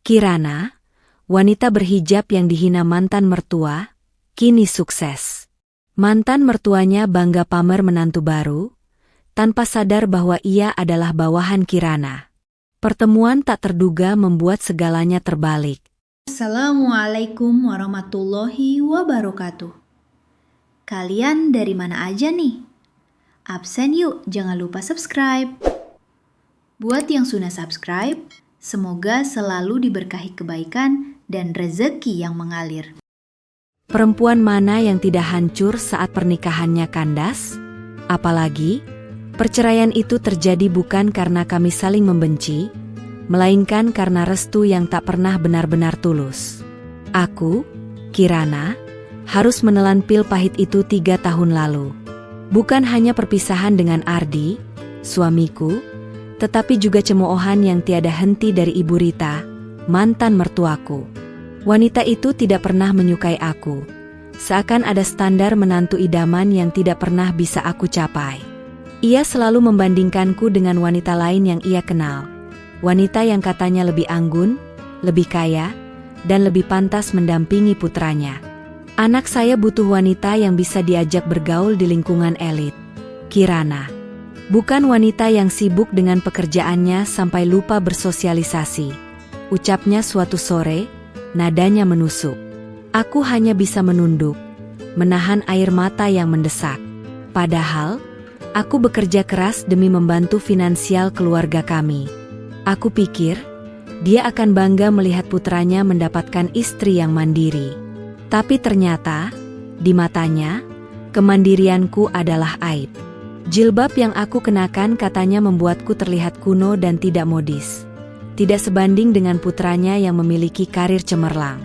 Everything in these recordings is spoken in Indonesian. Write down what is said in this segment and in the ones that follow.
Kirana, wanita berhijab yang dihina mantan mertua, kini sukses. Mantan mertuanya bangga pamer menantu baru, tanpa sadar bahwa ia adalah bawahan Kirana. Pertemuan tak terduga membuat segalanya terbalik. Assalamualaikum warahmatullahi wabarakatuh. Kalian dari mana aja nih? Absen yuk, jangan lupa subscribe. Buat yang sudah subscribe, semoga selalu diberkahi kebaikan dan rezeki yang mengalir. Perempuan mana yang tidak hancur saat pernikahannya kandas? Apalagi, perceraian itu terjadi bukan karena kami saling membenci, melainkan karena restu yang tak pernah benar-benar tulus. Aku, Kirana, harus menelan pil pahit itu 3 tahun lalu. Bukan hanya perpisahan dengan Ardi, suamiku, tetapi juga cemoohan yang tiada henti dari Ibu Rita, mantan mertuaku. Wanita itu tidak pernah menyukai aku. Seakan ada standar menantu idaman yang tidak pernah bisa aku capai. Ia selalu membandingkanku dengan wanita lain yang ia kenal. Wanita yang katanya lebih anggun, lebih kaya, dan lebih pantas mendampingi putranya. Anak saya butuh wanita yang bisa diajak bergaul di lingkungan elit. Kirana. Bukan wanita yang sibuk dengan pekerjaannya sampai lupa bersosialisasi. Ucapnya suatu sore, nadanya menusuk. Aku hanya bisa menunduk, menahan air mata yang mendesak. Padahal, aku bekerja keras demi membantu finansial keluarga kami. Aku pikir, dia akan bangga melihat putranya mendapatkan istri yang mandiri. Tapi ternyata, di matanya, kemandirianku adalah aib. Jilbab yang aku kenakan katanya membuatku terlihat kuno dan tidak modis. Tidak sebanding dengan putranya yang memiliki karir cemerlang.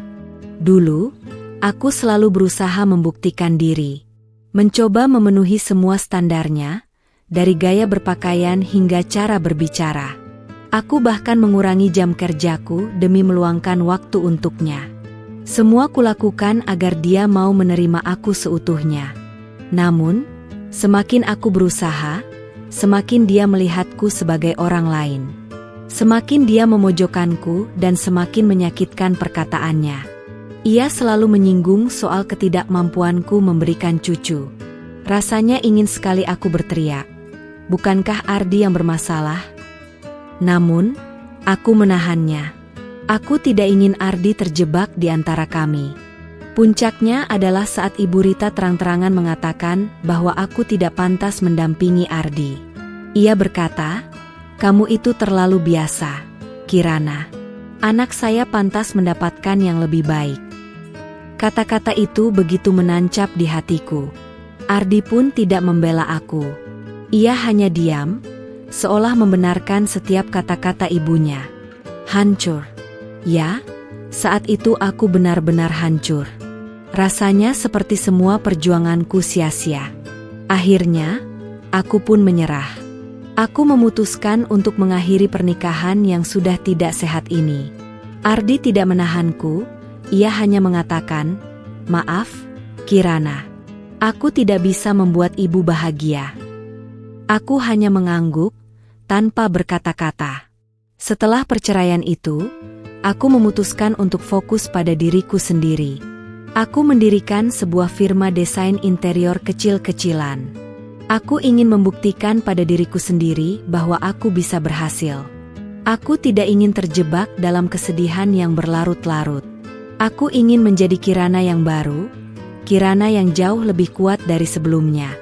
Dulu, aku selalu berusaha membuktikan diri. Mencoba memenuhi semua standarnya, dari gaya berpakaian hingga cara berbicara. Aku bahkan mengurangi jam kerjaku demi meluangkan waktu untuknya. Semua kulakukan agar dia mau menerima aku seutuhnya. Namun, semakin aku berusaha, semakin dia melihatku sebagai orang lain. Semakin dia memojokkanku dan semakin menyakitkan perkataannya. Ia selalu menyinggung soal ketidakmampuanku memberikan cucu. Rasanya ingin sekali aku berteriak. Bukankah Ardi yang bermasalah? Namun, aku menahannya. Aku tidak ingin Ardi terjebak di antara kami. Puncaknya adalah saat Ibu Rita terang-terangan mengatakan bahwa aku tidak pantas mendampingi Ardi. Ia berkata, "Kamu itu terlalu biasa, Kirana. Anak saya pantas mendapatkan yang lebih baik." Kata-kata itu begitu menancap di hatiku. Ardi pun tidak membela aku. Ia hanya diam, seolah membenarkan setiap kata-kata ibunya. Hancur. Ya, saat itu aku benar-benar hancur. Rasanya seperti semua perjuanganku sia-sia. Akhirnya, aku pun menyerah. Aku memutuskan untuk mengakhiri pernikahan yang sudah tidak sehat ini. Ardi tidak menahanku, ia hanya mengatakan, "Maaf, Kirana. Aku tidak bisa membuat ibu bahagia." Aku hanya mengangguk, tanpa berkata-kata. Setelah perceraian itu, aku memutuskan untuk fokus pada diriku sendiri. Aku mendirikan sebuah firma desain interior kecil-kecilan. Aku ingin membuktikan pada diriku sendiri bahwa aku bisa berhasil. Aku tidak ingin terjebak dalam kesedihan yang berlarut-larut. Aku ingin menjadi Kirana yang baru, Kirana yang jauh lebih kuat dari sebelumnya.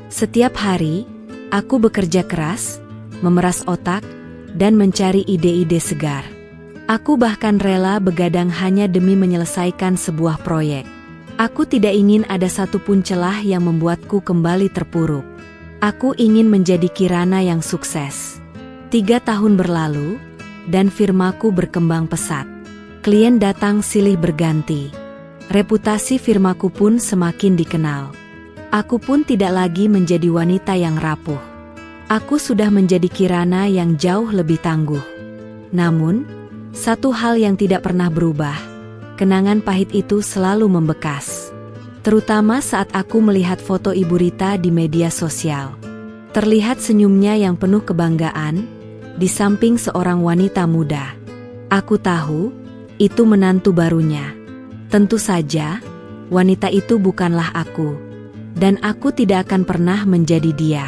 Setiap hari, aku bekerja keras, memeras otak, dan mencari ide-ide segar. Aku bahkan rela begadang hanya demi menyelesaikan sebuah proyek. Aku tidak ingin ada satupun celah yang membuatku kembali terpuruk. Aku ingin menjadi Kirana yang sukses. 3 tahun berlalu, dan firmaku berkembang pesat. Klien datang silih berganti. Reputasi firmaku pun semakin dikenal. Aku pun tidak lagi menjadi wanita yang rapuh. Aku sudah menjadi Kirana yang jauh lebih tangguh. Namun, satu hal yang tidak pernah berubah, kenangan pahit itu selalu membekas. Terutama saat aku melihat foto Ibu Rita di media sosial. Terlihat senyumnya yang penuh kebanggaan, di samping seorang wanita muda. Aku tahu, Itu menantu barunya. Tentu saja, wanita itu bukanlah aku. Dan aku tidak akan pernah menjadi dia.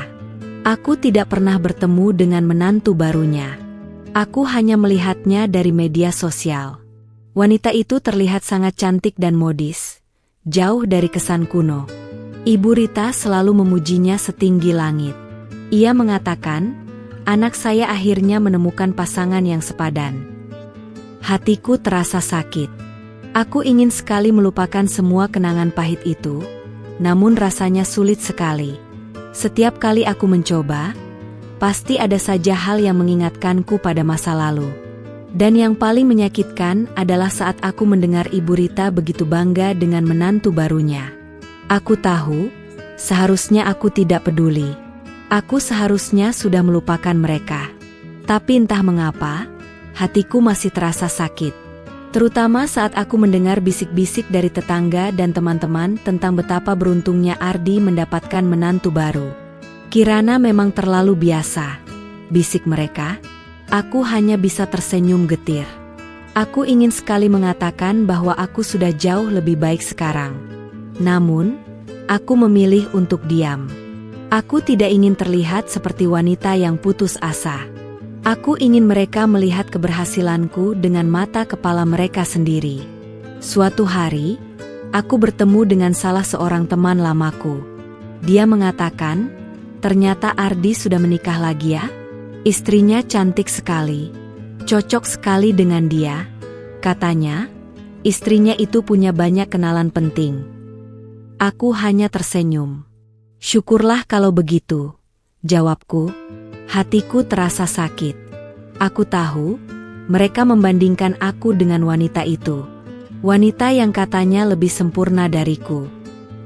Aku tidak pernah bertemu dengan menantu barunya. Aku hanya melihatnya dari media sosial. Wanita itu terlihat sangat cantik dan modis, jauh dari kesan kuno. Ibu Rita selalu memujinya setinggi langit. Ia mengatakan, anak saya akhirnya menemukan pasangan yang sepadan. Hatiku terasa sakit. Aku ingin sekali melupakan semua kenangan pahit itu, namun rasanya sulit sekali. Setiap kali aku mencoba, pasti ada saja hal yang mengingatkanku pada masa lalu. Dan yang paling menyakitkan adalah saat aku mendengar Ibu Rita begitu bangga dengan menantu barunya. Aku tahu, seharusnya aku tidak peduli. Aku seharusnya sudah melupakan mereka. Tapi entah mengapa, hatiku masih terasa sakit. Terutama saat aku mendengar bisik-bisik dari tetangga dan teman-teman tentang betapa beruntungnya Ardi mendapatkan menantu baru. Kirana memang terlalu biasa, bisik mereka. Aku hanya bisa tersenyum getir. Aku ingin sekali mengatakan bahwa aku sudah jauh lebih baik sekarang. Namun, aku memilih untuk diam. Aku tidak ingin terlihat seperti wanita yang putus asa. Aku ingin mereka melihat keberhasilanku dengan mata kepala mereka sendiri. Suatu hari, aku bertemu dengan salah seorang teman lamaku. Dia mengatakan, ternyata Ardi sudah menikah lagi ya? Istrinya cantik sekali, cocok sekali dengan dia. Katanya, istrinya itu punya banyak kenalan penting. Aku hanya tersenyum. Syukurlah kalau begitu, jawabku. Hatiku terasa sakit. Aku tahu, mereka membandingkan aku dengan wanita itu. Wanita yang katanya lebih sempurna dariku.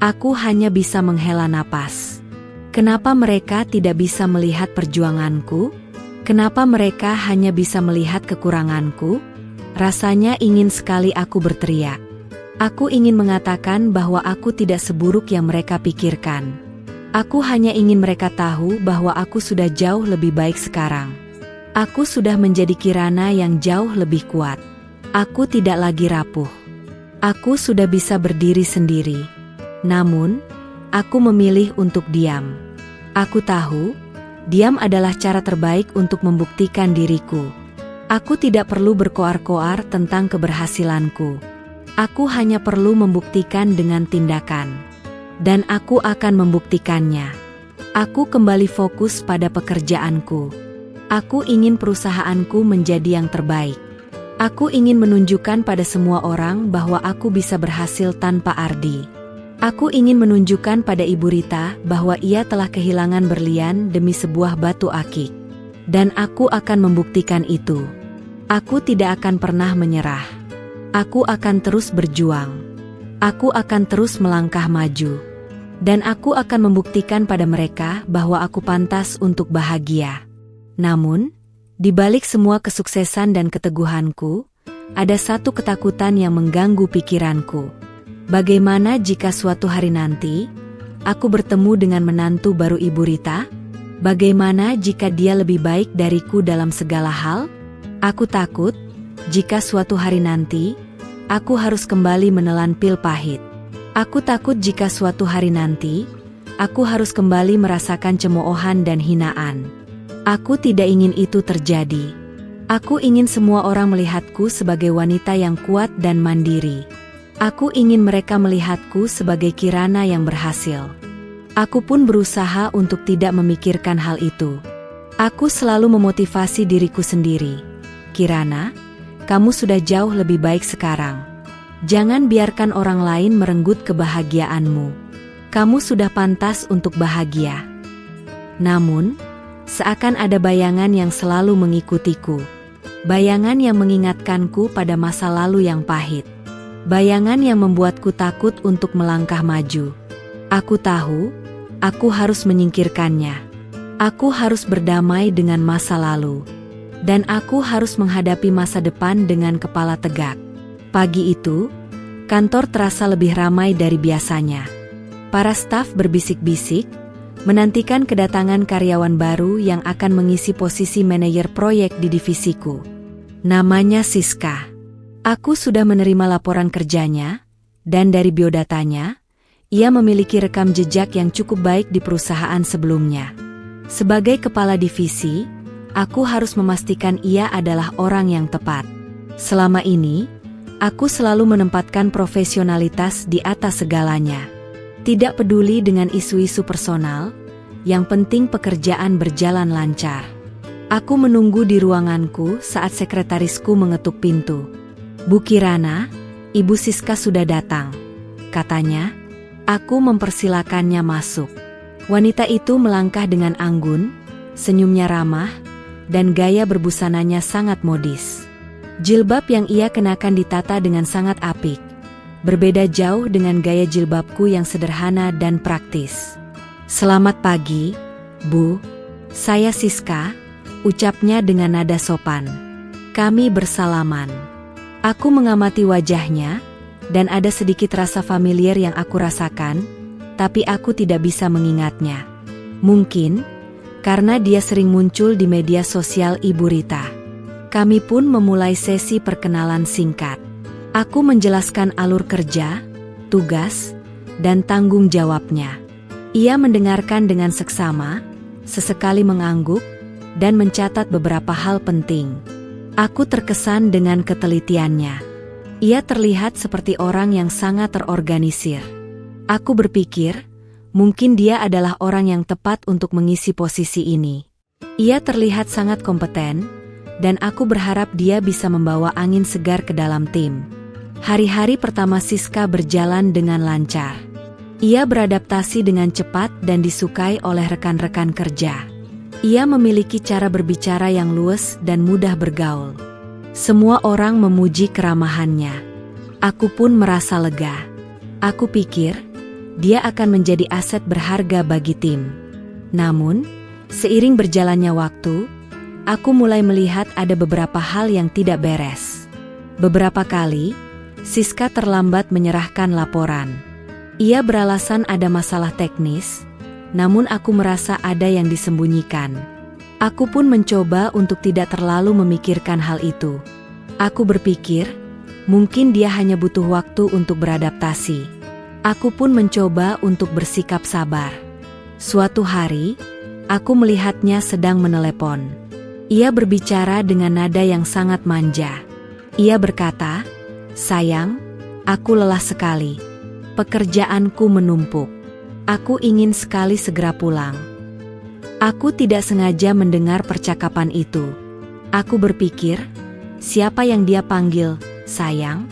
Aku hanya bisa menghela napas. Kenapa mereka tidak bisa melihat perjuanganku? Kenapa mereka hanya bisa melihat kekuranganku? Rasanya ingin sekali aku berteriak. Aku ingin mengatakan bahwa aku tidak seburuk yang mereka pikirkan. Aku hanya ingin mereka tahu bahwa aku sudah jauh lebih baik sekarang. Aku sudah menjadi Kirana yang jauh lebih kuat. Aku tidak lagi rapuh. Aku sudah bisa berdiri sendiri. Namun, aku memilih untuk diam. Aku tahu, diam adalah cara terbaik untuk membuktikan diriku. Aku tidak perlu berkoar-koar tentang keberhasilanku. Aku hanya perlu membuktikan dengan tindakan. Dan aku akan membuktikannya. Aku kembali fokus pada pekerjaanku. Aku ingin perusahaanku menjadi yang terbaik. Aku ingin menunjukkan pada semua orang bahwa aku bisa berhasil tanpa Ardi. Aku ingin menunjukkan pada Ibu Rita bahwa ia telah kehilangan berlian demi sebuah batu akik. Dan aku akan membuktikan itu. Aku tidak akan pernah menyerah. Aku akan terus berjuang. Aku akan terus melangkah maju. Dan aku akan membuktikan pada mereka bahwa aku pantas untuk bahagia. Namun, di balik semua kesuksesan dan keteguhanku, ada satu ketakutan yang mengganggu pikiranku. Bagaimana jika suatu hari nanti, aku bertemu dengan menantu baru Ibu Rita? Bagaimana jika dia lebih baik dariku dalam segala hal? Aku takut, jika suatu hari nanti, aku harus kembali menelan pil pahit. Aku takut jika suatu hari nanti, aku harus kembali merasakan cemoohan dan hinaan. Aku tidak ingin itu terjadi. Aku ingin semua orang melihatku sebagai wanita yang kuat dan mandiri. Aku ingin mereka melihatku sebagai Kirana yang berhasil. Aku pun berusaha untuk tidak memikirkan hal itu. Aku selalu memotivasi diriku sendiri. Kirana, kamu sudah jauh lebih baik sekarang. Jangan biarkan orang lain merenggut kebahagiaanmu. Kamu sudah pantas untuk bahagia. Namun, seakan ada bayangan yang selalu mengikutiku. Bayangan yang mengingatkanku pada masa lalu yang pahit. Bayangan yang membuatku takut untuk melangkah maju. Aku tahu, aku harus menyingkirkannya. Aku harus berdamai dengan masa lalu. Dan aku harus menghadapi masa depan dengan kepala tegak. Pagi itu, kantor terasa lebih ramai dari biasanya. Para staf berbisik-bisik, menantikan kedatangan karyawan baru yang akan mengisi posisi manajer proyek di divisiku. Namanya Siska. Aku sudah menerima laporan kerjanya, dan dari biodatanya, ia memiliki rekam jejak yang cukup baik di perusahaan sebelumnya. Sebagai kepala divisi, aku harus memastikan ia adalah orang yang tepat. Selama ini, aku selalu menempatkan profesionalitas di atas segalanya. Tidak peduli dengan isu-isu personal, yang penting pekerjaan berjalan lancar. Aku menunggu di ruanganku saat sekretarisku mengetuk pintu. "Bu Kirana, Ibu Siska sudah datang," katanya. Aku mempersilakannya masuk. Wanita itu melangkah dengan anggun, senyumnya ramah, dan gaya berbusananya sangat modis. Jilbab yang ia kenakan ditata dengan sangat apik, berbeda jauh dengan gaya jilbabku yang sederhana dan praktis. "Selamat pagi, Bu. Saya Siska," ucapnya dengan nada sopan. Kami bersalaman. Aku mengamati wajahnya, dan ada sedikit rasa familiar yang aku rasakan, tapi aku tidak bisa mengingatnya. Mungkin karena dia sering muncul di media sosial Ibu Rita. Kami pun memulai sesi perkenalan singkat. Aku menjelaskan alur kerja, tugas, dan tanggung jawabnya. Ia mendengarkan dengan seksama, sesekali mengangguk, dan mencatat beberapa hal penting. Aku terkesan dengan ketelitiannya. Ia terlihat seperti orang yang sangat terorganisir. Aku berpikir, mungkin dia adalah orang yang tepat untuk mengisi posisi ini. Ia terlihat sangat kompeten, dan aku berharap dia bisa membawa angin segar ke dalam tim. Hari-hari pertama Siska berjalan dengan lancar. Ia beradaptasi dengan cepat dan disukai oleh rekan-rekan kerja. Ia memiliki cara berbicara yang luwes dan mudah bergaul. Semua orang memuji keramahannya. Aku pun merasa lega. Aku pikir, dia akan menjadi aset berharga bagi tim. Namun, seiring berjalannya waktu, aku mulai melihat ada beberapa hal yang tidak beres. Beberapa kali, Siska terlambat menyerahkan laporan. Ia beralasan ada masalah teknis, namun aku merasa ada yang disembunyikan. Aku pun mencoba untuk tidak terlalu memikirkan hal itu. Aku berpikir, mungkin dia hanya butuh waktu untuk beradaptasi. Aku pun mencoba untuk bersikap sabar. Suatu hari, aku melihatnya sedang menelepon. Ia berbicara dengan nada yang sangat manja. Ia berkata, "Sayang, aku lelah sekali. Pekerjaanku menumpuk. Aku ingin sekali segera pulang." Aku tidak sengaja mendengar percakapan itu. Aku berpikir, siapa yang dia panggil, sayang?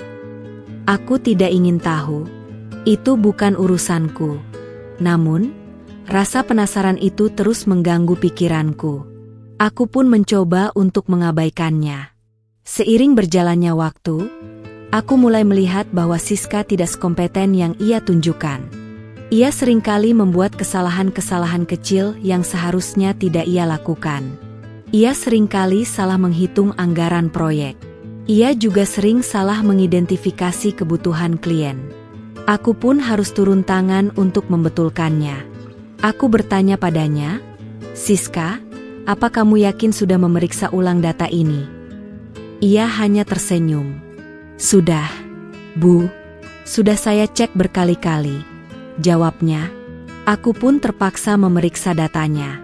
Aku tidak ingin tahu. Itu bukan urusanku. Namun, rasa penasaran itu terus mengganggu pikiranku. Aku pun mencoba untuk mengabaikannya. Seiring berjalannya waktu, aku mulai melihat bahwa Siska tidak sekompeten yang ia tunjukkan. Ia seringkali membuat kesalahan-kesalahan kecil yang seharusnya tidak ia lakukan. Ia seringkali salah menghitung anggaran proyek. Ia juga sering salah mengidentifikasi kebutuhan klien. Aku pun harus turun tangan untuk membetulkannya. Aku bertanya padanya, "Siska, apa kamu yakin sudah memeriksa ulang data ini?" Ia hanya tersenyum. "Sudah, Bu. Sudah saya cek berkali-kali," jawabnya. Aku pun terpaksa memeriksa datanya.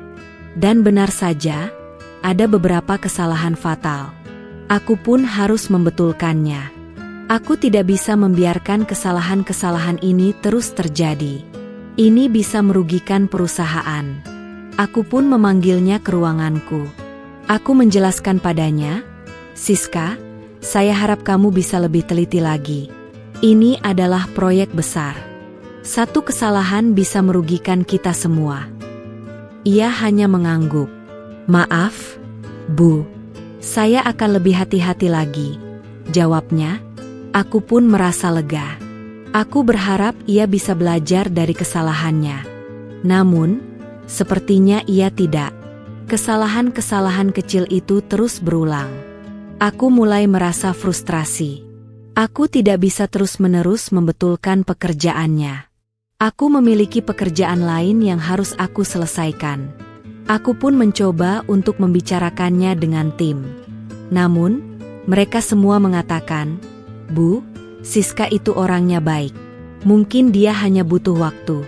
Dan benar saja, ada beberapa kesalahan fatal. Aku pun harus membetulkannya. Aku tidak bisa membiarkan kesalahan-kesalahan ini terus terjadi. Ini bisa merugikan perusahaan. Aku pun memanggilnya ke ruanganku. Aku menjelaskan padanya, "Siska, saya harap kamu bisa lebih teliti lagi. Ini adalah proyek besar. Satu kesalahan bisa merugikan kita semua." Ia hanya mengangguk. "Maaf, Bu. Saya akan lebih hati-hati lagi," jawabnya. Aku pun merasa lega. Aku berharap ia bisa belajar dari kesalahannya. Namun, sepertinya ia tidak. Kesalahan-kesalahan kecil itu terus berulang. Aku mulai merasa frustrasi. Aku tidak bisa terus-menerus membetulkan pekerjaannya. Aku memiliki pekerjaan lain yang harus aku selesaikan. Aku pun mencoba untuk membicarakannya dengan tim. Namun, mereka semua mengatakan, Bu, Siska itu orangnya baik. Mungkin dia hanya butuh waktu.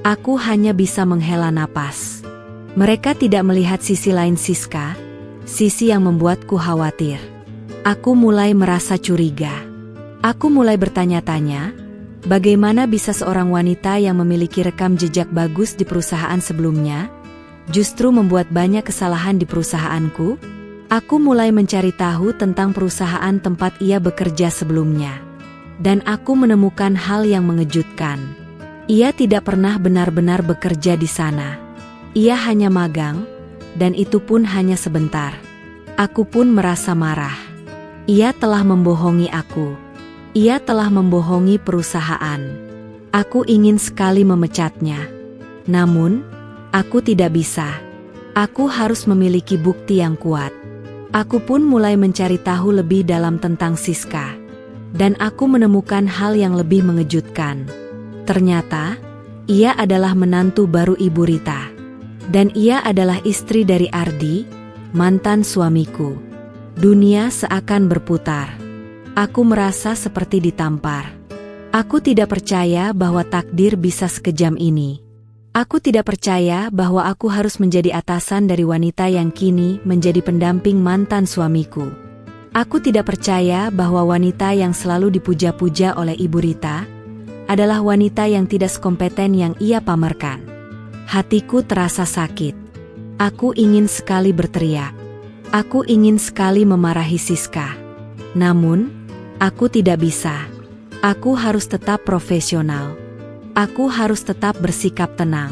Aku hanya bisa menghela napas. Mereka tidak melihat sisi lain Siska, sisi yang membuatku khawatir. Aku mulai merasa curiga. Aku mulai bertanya-tanya, bagaimana bisa seorang wanita yang memiliki rekam jejak bagus di perusahaan sebelumnya, justru membuat banyak kesalahan di perusahaanku? Aku mulai mencari tahu tentang perusahaan tempat ia bekerja sebelumnya. Dan aku menemukan hal yang mengejutkan. Ia tidak pernah benar-benar bekerja di sana. Ia hanya magang, dan itu pun hanya sebentar. Aku pun merasa marah. Ia telah membohongi aku. Ia telah membohongi perusahaan. Aku ingin sekali memecatnya. Namun, aku tidak bisa. Aku harus memiliki bukti yang kuat. Aku pun mulai mencari tahu lebih dalam tentang Siska. Dan aku menemukan hal yang lebih mengejutkan. Ternyata, ia adalah menantu baru Ibu Rita. Dan ia adalah istri dari Ardi, mantan suamiku. Dunia seakan berputar. Aku merasa seperti ditampar. Aku tidak percaya bahwa takdir bisa sekejam ini. Aku tidak percaya bahwa aku harus menjadi atasan dari wanita yang kini menjadi pendamping mantan suamiku. Aku tidak percaya bahwa wanita yang selalu dipuja-puja oleh Ibu Rita adalah wanita yang tidak sekompeten yang ia pamerkan. Hatiku terasa sakit. Aku ingin sekali berteriak. Aku ingin sekali memarahi Siska. Namun, aku tidak bisa. Aku harus tetap profesional. Aku harus tetap bersikap tenang.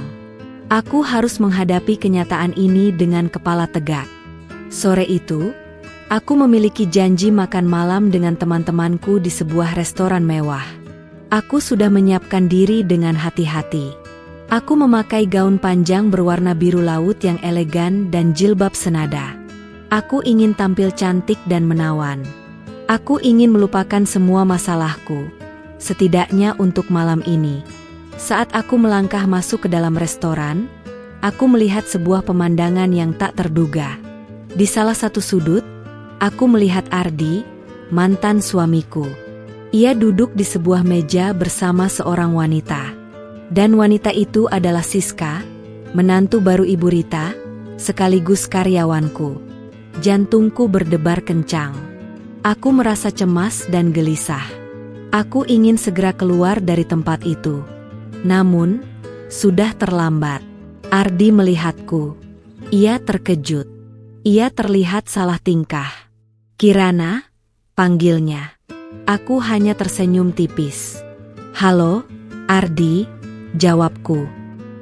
Aku harus menghadapi kenyataan ini dengan kepala tegak. Sore itu, aku memiliki janji makan malam dengan teman-temanku di sebuah restoran mewah. Aku sudah menyiapkan diri dengan hati-hati. Aku memakai gaun panjang berwarna biru laut yang elegan dan jilbab senada. Aku ingin tampil cantik dan menawan. Aku ingin melupakan semua masalahku, setidaknya untuk malam ini. Saat aku melangkah masuk ke dalam restoran, aku melihat sebuah pemandangan yang tak terduga. Di salah satu sudut, aku melihat Ardi, mantan suamiku. Ia duduk di sebuah meja bersama seorang wanita. Dan wanita itu adalah Siska, menantu baru Ibu Rita, sekaligus karyawanku. Jantungku berdebar kencang. Aku merasa cemas dan gelisah. Aku ingin segera keluar dari tempat itu. Namun, sudah terlambat. Ardi melihatku. Ia terkejut. Ia terlihat salah tingkah. Kirana, panggilnya. Aku hanya tersenyum tipis. Halo, Ardi, jawabku.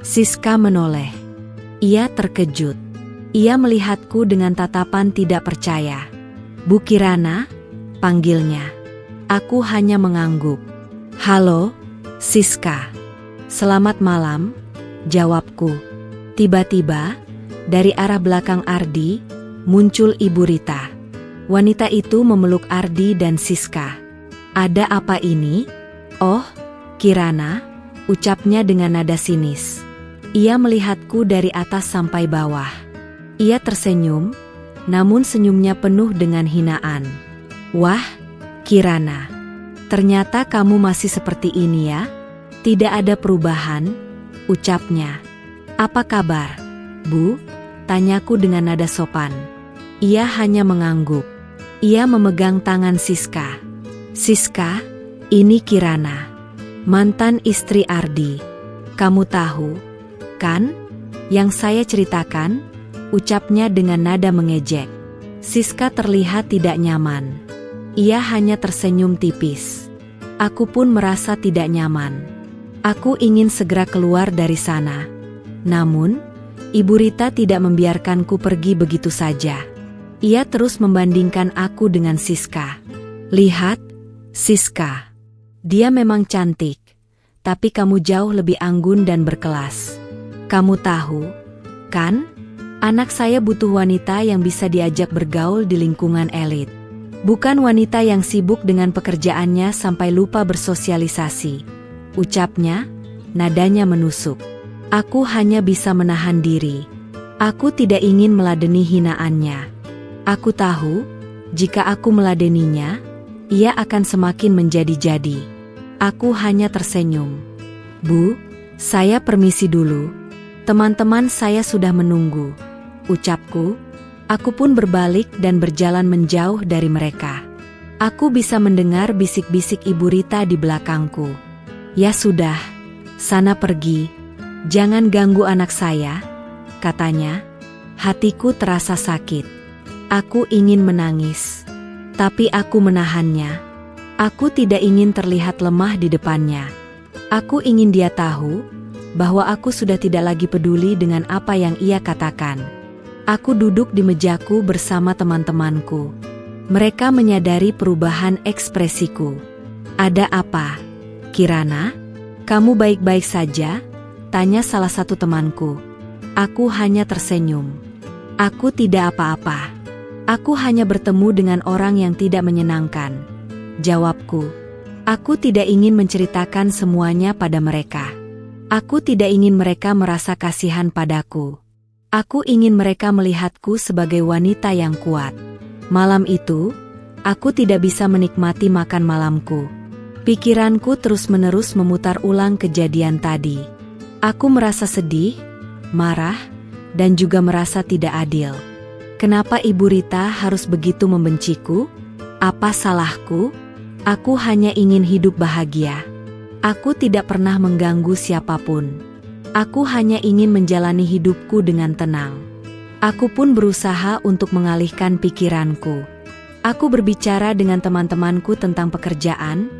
Siska menoleh. Ia terkejut. Ia melihatku dengan tatapan tidak percaya. Bu Kirana, panggilnya. Aku hanya mengangguk. Halo, Siska. Selamat malam, jawabku. Tiba-tiba, dari arah belakang Ardi, muncul Ibu Rita. Wanita itu memeluk Ardi dan Siska. Ada apa ini? Oh, Kirana, ucapnya dengan nada sinis. Ia melihatku dari atas sampai bawah. Ia tersenyum, namun senyumnya penuh dengan hinaan. Wah, Kirana, ternyata kamu masih seperti ini ya? Tidak ada perubahan, ucapnya. Apa kabar, Bu? Tanyaku dengan nada sopan. Ia hanya mengangguk. Ia memegang tangan Siska. Siska, ini Kirana, mantan istri Ardi. Kamu tahu, kan? Yang saya ceritakan, ucapnya dengan nada mengejek. Siska terlihat tidak nyaman. Ia hanya tersenyum tipis. Aku pun merasa tidak nyaman. Aku ingin segera keluar dari sana. Namun, Ibu Rita tidak membiarkanku pergi begitu saja. Ia terus membandingkan aku dengan Siska. Lihat, Siska. Dia memang cantik, tapi kamu jauh lebih anggun dan berkelas. Kamu tahu, kan? Anak saya butuh wanita yang bisa diajak bergaul di lingkungan elit. Bukan wanita yang sibuk dengan pekerjaannya sampai lupa bersosialisasi. Ucapnya, nadanya menusuk. Aku hanya bisa menahan diri. Aku tidak ingin meladeni hinaannya. Aku tahu, jika aku meladeninya, ia akan semakin menjadi-jadi. Aku hanya tersenyum. Bu, saya permisi dulu. Teman-teman saya sudah menunggu, ucapku. Aku pun berbalik dan berjalan menjauh dari mereka. Aku bisa mendengar bisik-bisik Ibu Rita di belakangku. Ya sudah, sana pergi. Jangan ganggu anak saya, katanya. Hatiku terasa sakit. Aku ingin menangis, tapi aku menahannya. Aku tidak ingin terlihat lemah di depannya. Aku ingin dia tahu bahwa aku sudah tidak lagi peduli dengan apa yang ia katakan. Aku duduk di mejaku bersama teman-temanku. Mereka menyadari perubahan ekspresiku. Ada apa, Kirana? Kamu baik-baik saja? Tanya salah satu temanku. Aku hanya tersenyum. Aku tidak apa-apa. Aku hanya bertemu dengan orang yang tidak menyenangkan. Jawabku. Aku tidak ingin menceritakan semuanya pada mereka. Aku tidak ingin mereka merasa kasihan padaku. Aku ingin mereka melihatku sebagai wanita yang kuat. Malam itu, aku tidak bisa menikmati makan malamku. Pikiranku terus-menerus memutar ulang kejadian tadi. Aku merasa sedih, marah, dan juga merasa tidak adil. Kenapa Ibu Rita harus begitu membenciku? Apa salahku? Aku hanya ingin hidup bahagia. Aku tidak pernah mengganggu siapapun. Aku hanya ingin menjalani hidupku dengan tenang. Aku pun berusaha untuk mengalihkan pikiranku. Aku berbicara dengan teman-temanku tentang pekerjaan,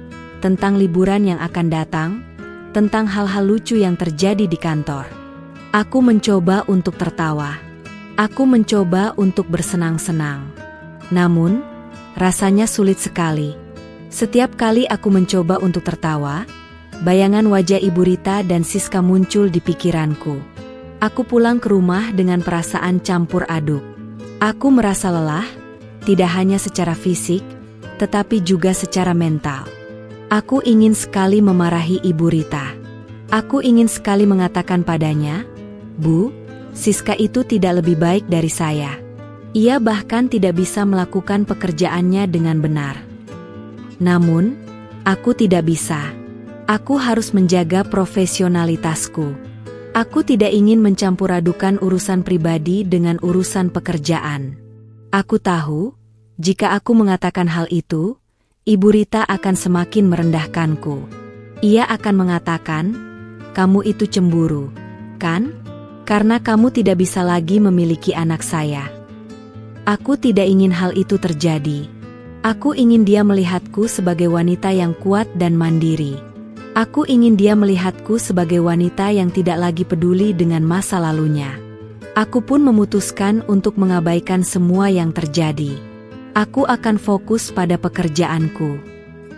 tentang liburan yang akan datang, tentang hal-hal lucu yang terjadi di kantor. Aku mencoba untuk tertawa. Aku mencoba untuk bersenang-senang. Namun, rasanya sulit sekali. Setiap kali aku mencoba untuk tertawa, bayangan wajah Ibu Rita dan Siska muncul di pikiranku. Aku pulang ke rumah dengan perasaan campur aduk. Aku merasa lelah, tidak hanya secara fisik, tetapi juga secara mental. Aku ingin sekali memarahi Ibu Rita. Aku ingin sekali mengatakan padanya, Bu, Siska itu tidak lebih baik dari saya. Ia bahkan tidak bisa melakukan pekerjaannya dengan benar. Namun, aku tidak bisa. Aku harus menjaga profesionalitasku. Aku tidak ingin mencampur-adukan urusan pribadi dengan urusan pekerjaan. Aku tahu, jika aku mengatakan hal itu, Ibu Rita akan semakin merendahkanku. Ia akan mengatakan, kamu itu cemburu, kan? Karena kamu tidak bisa lagi memiliki anak saya. Aku tidak ingin hal itu terjadi. Aku ingin dia melihatku sebagai wanita yang kuat dan mandiri. Aku ingin dia melihatku sebagai wanita yang tidak lagi peduli dengan masa lalunya. Aku pun memutuskan untuk mengabaikan semua yang terjadi. Aku akan fokus pada pekerjaanku.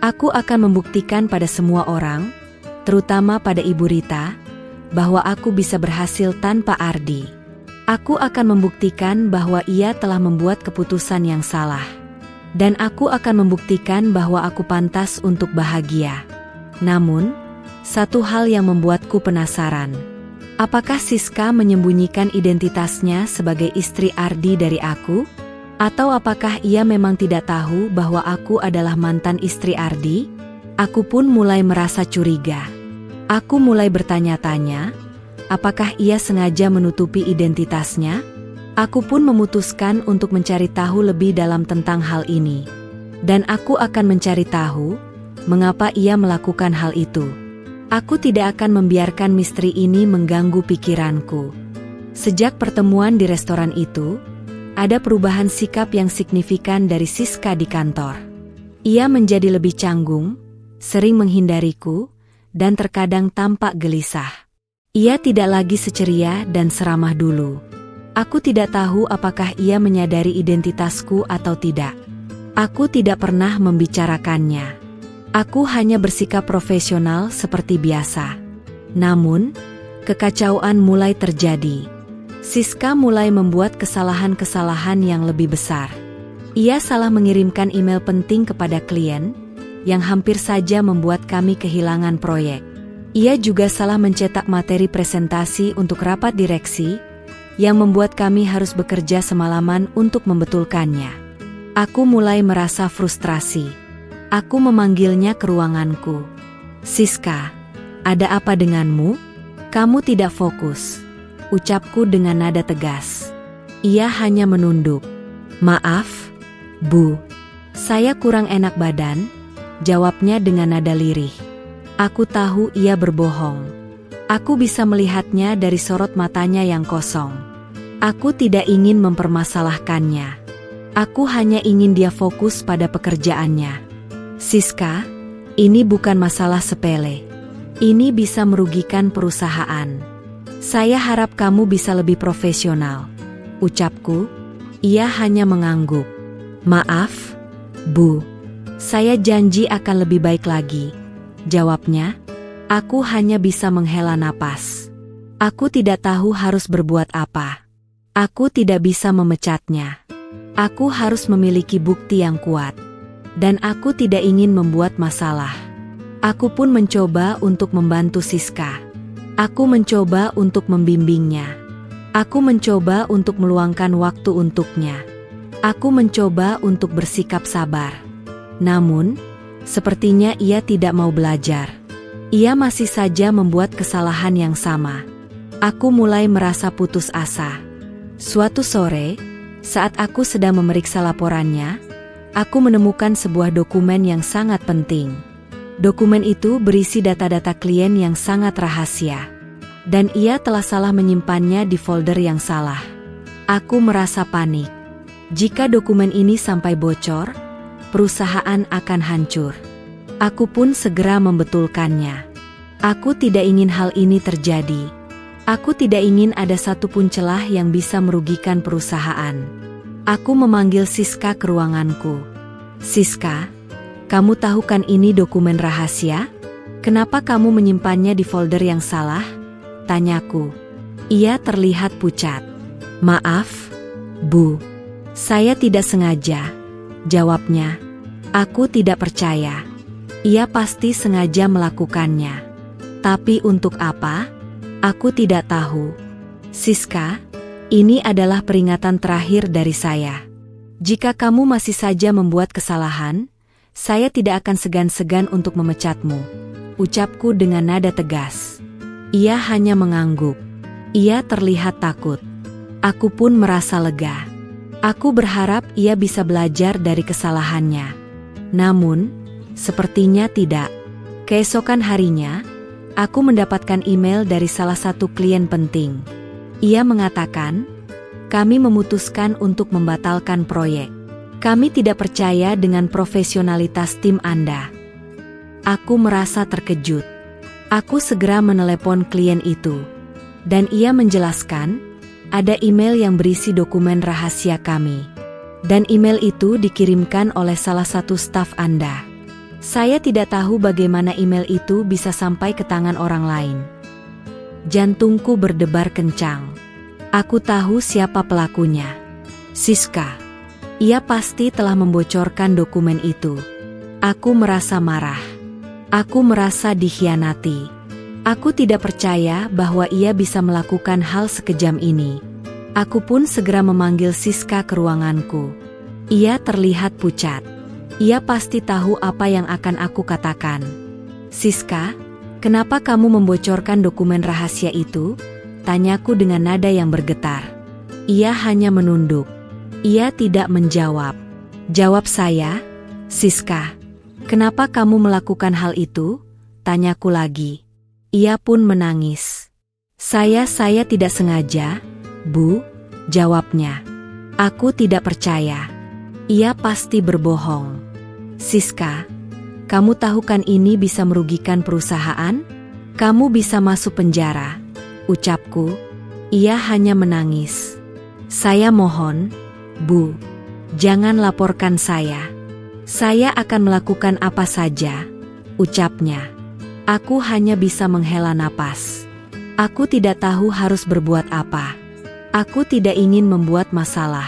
Aku akan membuktikan pada semua orang, terutama pada Ibu Rita, bahwa aku bisa berhasil tanpa Ardi. Aku akan membuktikan bahwa ia telah membuat keputusan yang salah. Dan aku akan membuktikan bahwa aku pantas untuk bahagia. Namun, satu hal yang membuatku penasaran. Apakah Siska menyembunyikan identitasnya sebagai istri Ardi dari aku? Atau apakah ia memang tidak tahu bahwa aku adalah mantan istri Ardi? Aku pun mulai merasa curiga. Aku mulai bertanya-tanya, apakah ia sengaja menutupi identitasnya? Aku pun memutuskan untuk mencari tahu lebih dalam tentang hal ini. Dan aku akan mencari tahu, mengapa ia melakukan hal itu. Aku tidak akan membiarkan misteri ini mengganggu pikiranku. Sejak pertemuan di restoran itu, ada perubahan sikap yang signifikan dari Siska di kantor. Ia menjadi lebih canggung, sering menghindariku, dan terkadang tampak gelisah. Ia tidak lagi seceria dan seramah dulu. Aku tidak tahu apakah ia menyadari identitasku atau tidak. Aku tidak pernah membicarakannya. Aku hanya bersikap profesional seperti biasa. Namun, kekacauan mulai terjadi. Siska mulai membuat kesalahan-kesalahan yang lebih besar. Ia salah mengirimkan email penting kepada klien, yang hampir saja membuat kami kehilangan proyek. Ia juga salah mencetak materi presentasi untuk rapat direksi, yang membuat kami harus bekerja semalaman untuk membetulkannya. Aku mulai merasa frustrasi. Aku memanggilnya ke ruanganku. "Siska, ada apa denganmu? Kamu tidak fokus," ucapku dengan nada tegas. Ia hanya menunduk. "Maaf, Bu. Saya kurang enak badan," jawabnya dengan nada lirih. Aku tahu ia berbohong. Aku bisa melihatnya dari sorot matanya yang kosong. Aku tidak ingin mempermasalahkannya. Aku hanya ingin dia fokus pada pekerjaannya. "Siska, ini bukan masalah sepele. Ini bisa merugikan perusahaan. Saya harap kamu bisa lebih profesional," ucapku. Ia hanya mengangguk. "Maaf, Bu. Saya janji akan lebih baik lagi," jawabnya. Aku hanya bisa menghela napas. Aku tidak tahu harus berbuat apa. Aku tidak bisa memecatnya. Aku harus memiliki bukti yang kuat. Dan aku tidak ingin membuat masalah. Aku pun mencoba untuk membantu Siska. Aku mencoba untuk membimbingnya. Aku mencoba untuk meluangkan waktu untuknya. Aku mencoba untuk bersikap sabar. Namun, sepertinya ia tidak mau belajar. Ia masih saja membuat kesalahan yang sama. Aku mulai merasa putus asa. Suatu sore, saat aku sedang memeriksa laporannya, aku menemukan sebuah dokumen yang sangat penting. Dokumen itu berisi data-data klien yang sangat rahasia. Dan ia telah salah menyimpannya di folder yang salah. Aku merasa panik. Jika dokumen ini sampai bocor, perusahaan akan hancur. Aku pun segera membetulkannya. Aku tidak ingin hal ini terjadi. Aku tidak ingin ada satupun celah yang bisa merugikan perusahaan. Aku memanggil Siska ke ruanganku. "Siska, kamu tahu kan ini dokumen rahasia? Kenapa kamu menyimpannya di folder yang salah?" tanyaku. Ia terlihat pucat. "Maaf, Bu. Saya tidak sengaja," jawabnya. Aku tidak percaya. Ia pasti sengaja melakukannya. Tapi untuk apa? Aku tidak tahu. "Siska, ini adalah peringatan terakhir dari saya. Jika kamu masih saja membuat kesalahan, saya tidak akan segan-segan untuk memecatmu," ucapku dengan nada tegas. Ia hanya mengangguk. Ia terlihat takut. Aku pun merasa lega. Aku berharap ia bisa belajar dari kesalahannya. Namun, sepertinya tidak. Keesokan harinya, aku mendapatkan email dari salah satu klien penting. Ia mengatakan, "Kami memutuskan untuk membatalkan proyek. Kami tidak percaya dengan profesionalitas tim Anda." Aku merasa terkejut. Aku segera menelepon klien itu. Dan ia menjelaskan, ada email yang berisi dokumen rahasia kami. Dan email itu dikirimkan oleh salah satu staf Anda. Saya tidak tahu bagaimana email itu bisa sampai ke tangan orang lain. Jantungku berdebar kencang. Aku tahu siapa pelakunya. Siska. Ia pasti telah membocorkan dokumen itu. Aku merasa marah. Aku merasa dikhianati. Aku tidak percaya bahwa ia bisa melakukan hal sekejam ini. Aku pun segera memanggil Siska ke ruanganku. Ia terlihat pucat. Ia pasti tahu apa yang akan aku katakan. "Siska, kenapa kamu membocorkan dokumen rahasia itu?" tanyaku dengan nada yang bergetar. Ia hanya menunduk. Ia tidak menjawab. Jawab saya, "Siska, kenapa kamu melakukan hal itu?" tanyaku lagi. Ia pun menangis. Saya tidak sengaja, Bu," jawabnya. Aku tidak percaya. Ia pasti berbohong. "Siska, kamu tahu kan ini bisa merugikan perusahaan? Kamu bisa masuk penjara," ucapku. Ia hanya menangis. "Saya mohon, Bu, jangan laporkan saya. Saya akan melakukan apa saja," ucapnya. Aku hanya bisa menghela napas. Aku tidak tahu harus berbuat apa. Aku tidak ingin membuat masalah.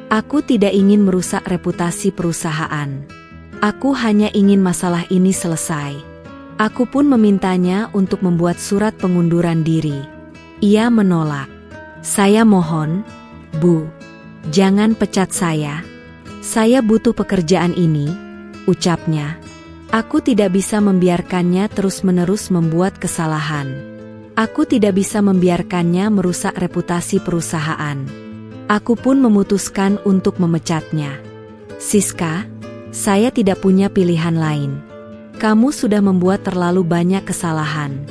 Aku tidak ingin merusak reputasi perusahaan. Aku hanya ingin masalah ini selesai. Aku pun memintanya untuk membuat surat pengunduran diri. Ia menolak. "Saya mohon, Bu, jangan pecat saya. Saya butuh pekerjaan ini," ucapnya. Aku tidak bisa membiarkannya terus-menerus membuat kesalahan. Aku tidak bisa membiarkannya merusak reputasi perusahaan. Aku pun memutuskan untuk memecatnya. Siska, saya tidak punya pilihan lain. Kamu sudah membuat terlalu banyak kesalahan.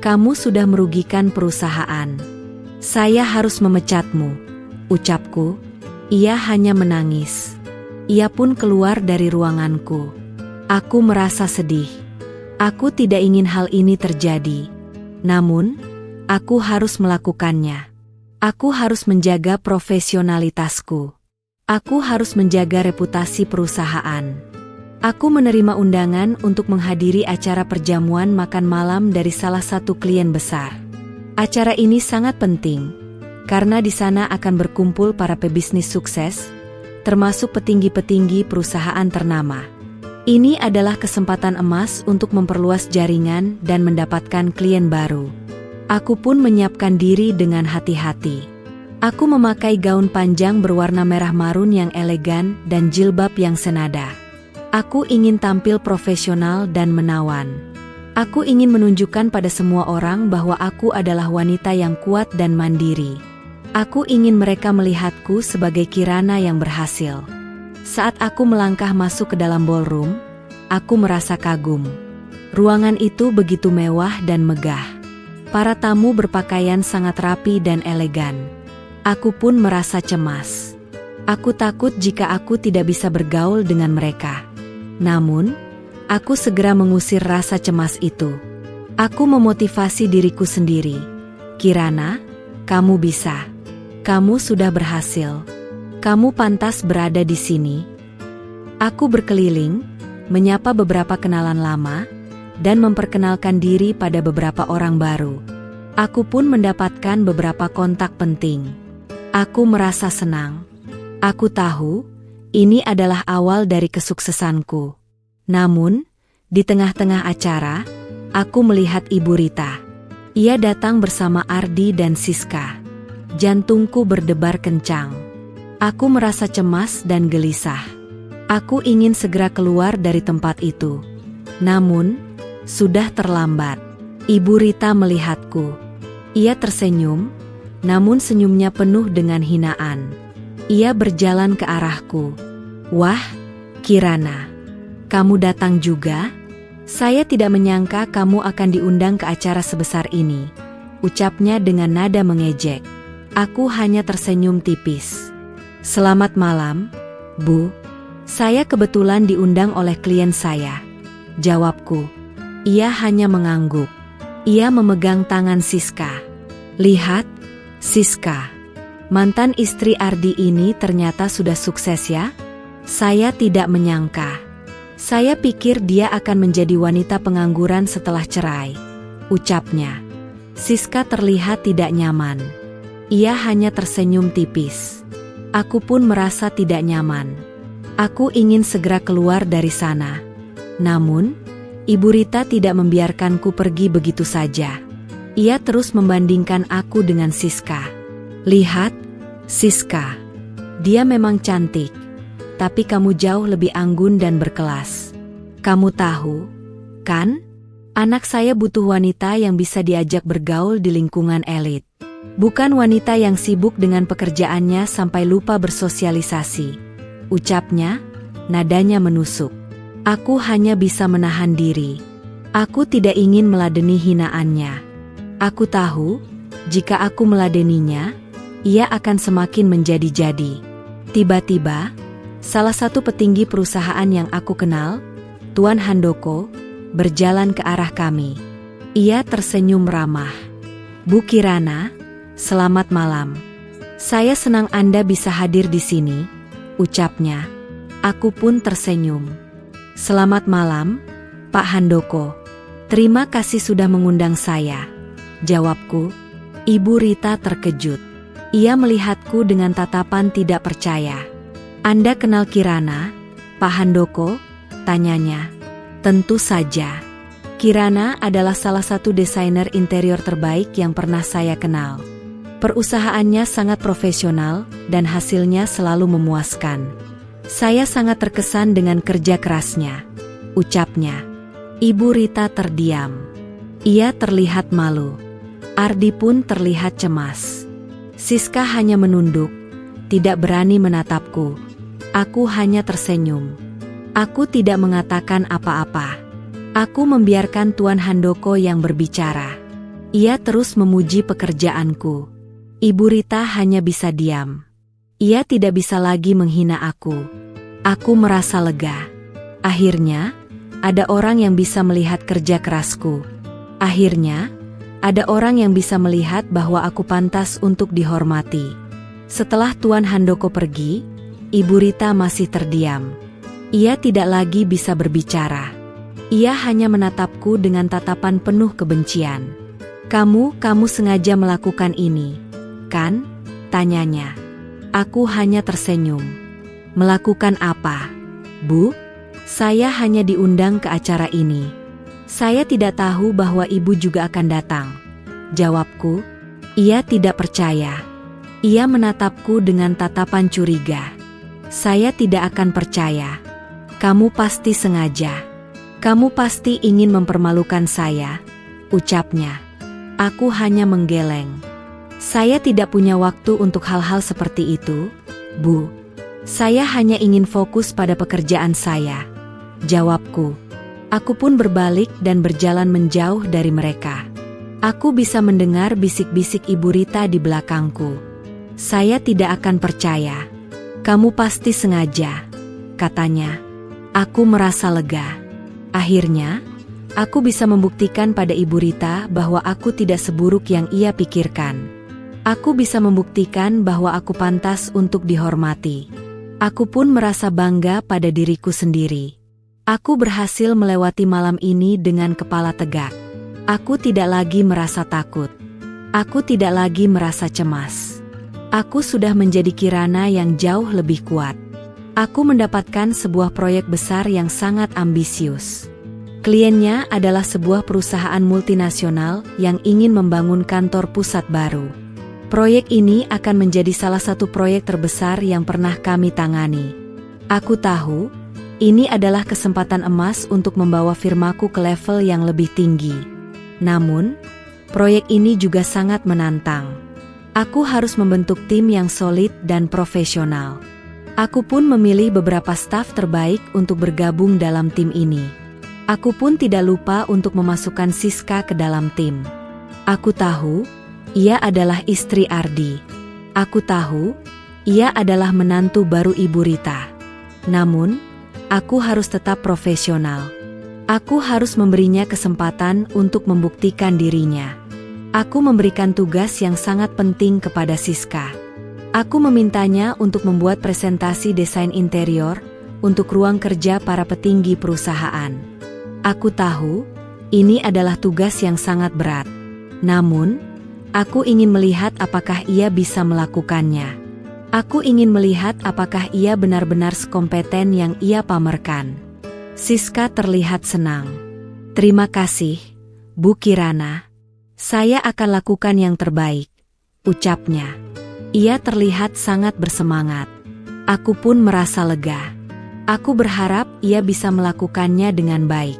Kamu sudah merugikan perusahaan. Saya harus memecatmu, ucapku. Ia hanya menangis. Ia pun keluar dari ruanganku. Aku merasa sedih. Aku tidak ingin hal ini terjadi. Namun, aku harus melakukannya. Aku harus menjaga profesionalitasku. Aku harus menjaga reputasi perusahaan. Aku menerima undangan untuk menghadiri acara perjamuan makan malam dari salah satu klien besar. Acara ini sangat penting, karena di sana akan berkumpul para pebisnis sukses, termasuk petinggi-petinggi perusahaan ternama. Ini adalah kesempatan emas untuk memperluas jaringan dan mendapatkan klien baru. Aku pun menyiapkan diri dengan hati-hati. Aku memakai gaun panjang berwarna merah marun yang elegan dan jilbab yang senada. Aku ingin tampil profesional dan menawan. Aku ingin menunjukkan pada semua orang bahwa aku adalah wanita yang kuat dan mandiri. Aku ingin mereka melihatku sebagai Kirana yang berhasil. Saat aku melangkah masuk ke dalam ballroom, aku merasa kagum. Ruangan itu begitu mewah dan megah. Para tamu berpakaian sangat rapi dan elegan. Aku pun merasa cemas. Aku takut jika aku tidak bisa bergaul dengan mereka. Namun, aku segera mengusir rasa cemas itu. Aku memotivasi diriku sendiri. Kirana, kamu bisa. Kamu sudah berhasil. Kamu pantas berada di sini. Aku berkeliling, menyapa beberapa kenalan lama, dan memperkenalkan diri pada beberapa orang baru. Aku pun mendapatkan beberapa kontak penting. Aku merasa senang. Aku tahu, ini adalah awal dari kesuksesanku. Namun, di tengah-tengah acara, aku melihat Ibu Rita. Ia datang bersama Ardi dan Siska. Jantungku berdebar kencang. Aku merasa cemas dan gelisah. Aku ingin segera keluar dari tempat itu. Namun, sudah terlambat. Ibu Rita melihatku. Ia tersenyum, namun senyumnya penuh dengan hinaan. Ia berjalan ke arahku. Wah, Kirana, kamu datang juga? Saya tidak menyangka kamu akan diundang ke acara sebesar ini, ucapnya dengan nada mengejek. Aku hanya tersenyum tipis. Selamat malam, Bu. Saya kebetulan diundang oleh klien saya, jawabku. Ia hanya mengangguk. Ia memegang tangan Siska. Lihat, Siska. Mantan istri Ardi ini ternyata sudah sukses ya? Saya tidak menyangka. Saya pikir dia akan menjadi wanita pengangguran setelah cerai, ucapnya. Siska terlihat tidak nyaman. Ia hanya tersenyum tipis. Aku pun merasa tidak nyaman. Aku ingin segera keluar dari sana. Namun, Ibu Rita tidak membiarkanku pergi begitu saja. Ia terus membandingkan aku dengan Siska. Lihat, Siska. Dia memang cantik, tapi kamu jauh lebih anggun dan berkelas. Kamu tahu, kan? Anak saya butuh wanita yang bisa diajak bergaul di lingkungan elit. Bukan wanita yang sibuk dengan pekerjaannya sampai lupa bersosialisasi, ucapnya, nadanya menusuk. Aku hanya bisa menahan diri. Aku tidak ingin meladeni hinaannya. Aku tahu, jika aku meladeninya, ia akan semakin menjadi-jadi. Tiba-tiba, salah satu petinggi perusahaan yang aku kenal, Tuan Handoko, berjalan ke arah kami. Ia tersenyum ramah. Bu Kirana, selamat malam. Saya senang Anda bisa hadir di sini, ucapnya. Aku pun tersenyum. Selamat malam, Pak Handoko. Terima kasih sudah mengundang saya, jawabku. Ibu Rita terkejut. Ia melihatku dengan tatapan tidak percaya. Anda kenal Kirana, Pak Handoko? Tanyanya. Tentu saja. Kirana adalah salah satu desainer interior terbaik yang pernah saya kenal. Perusahaannya sangat profesional dan hasilnya selalu memuaskan. Saya sangat terkesan dengan kerja kerasnya, ucapnya. Ibu Rita terdiam. Ia terlihat malu. Ardi pun terlihat cemas. Siska hanya menunduk, tidak berani menatapku. Aku hanya tersenyum. Aku tidak mengatakan apa-apa. Aku membiarkan Tuan Handoko yang berbicara. Ia terus memuji pekerjaanku. Ibu Rita hanya bisa diam. Ia tidak bisa lagi menghina aku. Aku merasa lega. Akhirnya, ada orang yang bisa melihat kerja kerasku. Akhirnya, ada orang yang bisa melihat bahwa aku pantas untuk dihormati. Setelah Tuan Handoko pergi, Ibu Rita masih terdiam. Ia tidak lagi bisa berbicara. Ia hanya menatapku dengan tatapan penuh kebencian. Kamu sengaja melakukan ini, kan? Tanyanya. Aku hanya tersenyum. Melakukan apa, Bu? Saya hanya diundang ke acara ini. Saya tidak tahu bahwa ibu juga akan datang. Jawabku. Ia tidak percaya. Ia menatapku dengan tatapan curiga. Saya tidak akan percaya. Kamu pasti sengaja. Kamu pasti ingin mempermalukan saya, ucapnya. Aku hanya menggeleng. Saya tidak punya waktu untuk hal-hal seperti itu, Bu. Saya hanya ingin fokus pada pekerjaan saya, jawabku. Aku pun berbalik dan berjalan menjauh dari mereka. Aku bisa mendengar bisik-bisik Ibu Rita di belakangku. Saya tidak akan percaya. Kamu pasti sengaja, katanya. Aku merasa lega. Akhirnya, aku bisa membuktikan pada Ibu Rita bahwa aku tidak seburuk yang ia pikirkan. Aku bisa membuktikan bahwa aku pantas untuk dihormati. Aku pun merasa bangga pada diriku sendiri. Aku berhasil melewati malam ini dengan kepala tegak. Aku tidak lagi merasa takut. Aku tidak lagi merasa cemas. Aku sudah menjadi Kirana yang jauh lebih kuat. Aku mendapatkan sebuah proyek besar yang sangat ambisius. Kliennya adalah sebuah perusahaan multinasional yang ingin membangun kantor pusat baru. Proyek ini akan menjadi salah satu proyek terbesar yang pernah kami tangani. Aku tahu, ini adalah kesempatan emas untuk membawa firmaku ke level yang lebih tinggi. Namun, proyek ini juga sangat menantang. Aku harus membentuk tim yang solid dan profesional. Aku pun memilih beberapa staf terbaik untuk bergabung dalam tim ini. Aku pun tidak lupa untuk memasukkan Siska ke dalam tim. Aku tahu, ia adalah istri Ardi. Aku tahu, ia adalah menantu baru Ibu Rita. Namun, aku harus tetap profesional. Aku harus memberinya kesempatan untuk membuktikan dirinya. Aku memberikan tugas yang sangat penting kepada Siska. Aku memintanya untuk membuat presentasi desain interior untuk ruang kerja para petinggi perusahaan. Aku tahu, ini adalah tugas yang sangat berat. Namun, aku ingin melihat apakah ia bisa melakukannya. Aku ingin melihat apakah ia benar-benar sekompeten yang ia pamerkan. Siska terlihat senang. Terima kasih, Bu Kirana. Saya akan lakukan yang terbaik, ucapnya. Ia terlihat sangat bersemangat. Aku pun merasa lega. Aku berharap ia bisa melakukannya dengan baik.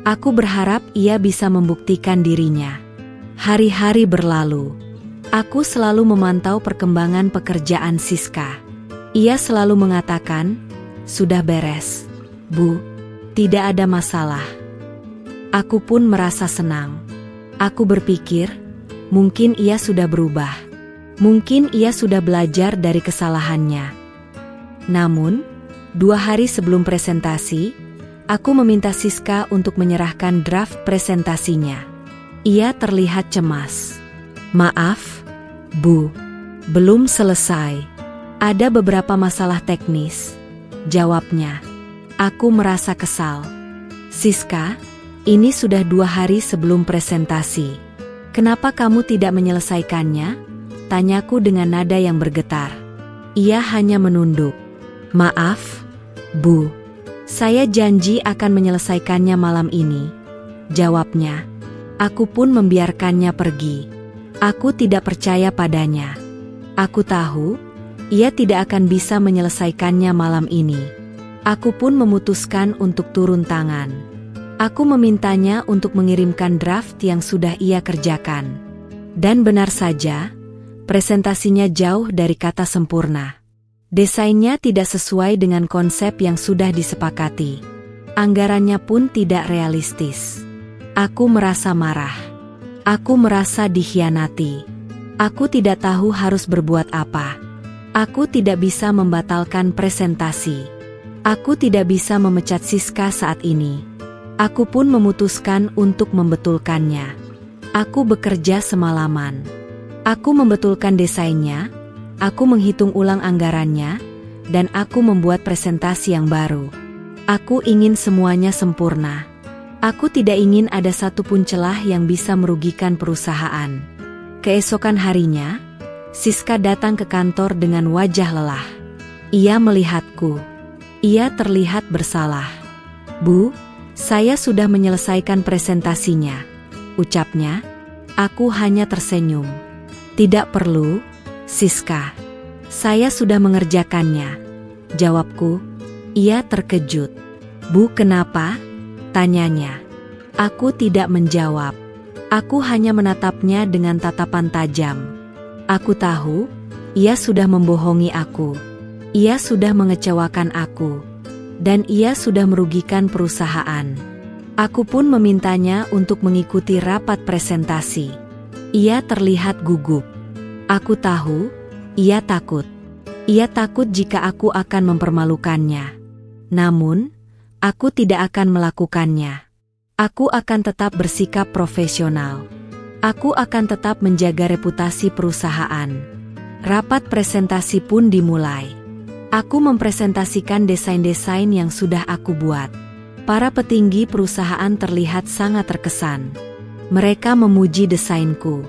Aku berharap ia bisa membuktikan dirinya. Hari-hari berlalu. Aku selalu memantau perkembangan pekerjaan Siska. Ia selalu mengatakan, "Sudah beres, Bu. Tidak ada masalah." Aku pun merasa senang. Aku berpikir, mungkin ia sudah berubah. Mungkin ia sudah belajar dari kesalahannya. Namun, 2 hari sebelum presentasi, aku meminta Siska untuk menyerahkan draft presentasinya. Ia terlihat cemas. "Maaf, Bu, belum selesai. Ada beberapa masalah teknis," jawabnya. Aku merasa kesal. "Siska, ini sudah 2 hari sebelum presentasi. Kenapa kamu tidak menyelesaikannya?" tanyaku dengan nada yang bergetar. Ia hanya menunduk. "Maaf, Bu. Saya janji akan menyelesaikannya malam ini," jawabnya. Aku pun membiarkannya pergi. Aku tidak percaya padanya. Aku tahu, Ia tidak akan bisa menyelesaikannya malam ini. Aku pun memutuskan untuk turun tangan. Aku memintanya untuk mengirimkan draft yang sudah ia kerjakan. Dan benar saja, presentasinya jauh dari kata sempurna. Desainnya tidak sesuai dengan konsep yang sudah disepakati. Anggarannya pun tidak realistis. Aku merasa marah. Aku merasa dikhianati. Aku tidak tahu harus berbuat apa. Aku tidak bisa membatalkan presentasi. Aku tidak bisa memecat Siska saat ini. Aku pun memutuskan untuk membetulkannya. Aku bekerja semalaman. Aku membetulkan desainnya, aku menghitung ulang anggarannya, dan aku membuat presentasi yang baru. Aku ingin semuanya sempurna. Aku tidak ingin ada satupun celah yang bisa merugikan perusahaan. Keesokan harinya, Siska datang ke kantor dengan wajah lelah. Ia melihatku. Ia terlihat bersalah. "Bu, saya sudah menyelesaikan presentasinya," ucapnya. Aku hanya tersenyum. "Tidak perlu, Siska. Saya sudah mengerjakannya," jawabku. Ia terkejut. "Bu, kenapa?" tanyanya. Aku tidak menjawab. Aku hanya menatapnya dengan tatapan tajam. Aku tahu, ia sudah membohongi aku. Ia sudah mengecewakan aku. Dan ia sudah merugikan perusahaan. Aku pun memintanya untuk mengikuti rapat presentasi. Ia terlihat gugup. Aku tahu, ia takut. Ia takut jika aku akan mempermalukannya. Namun, aku tidak akan melakukannya. Aku akan tetap bersikap profesional. Aku akan tetap menjaga reputasi perusahaan. Rapat presentasi pun dimulai. Aku mempresentasikan desain-desain yang sudah aku buat. Para petinggi perusahaan terlihat sangat terkesan. Mereka memuji desainku.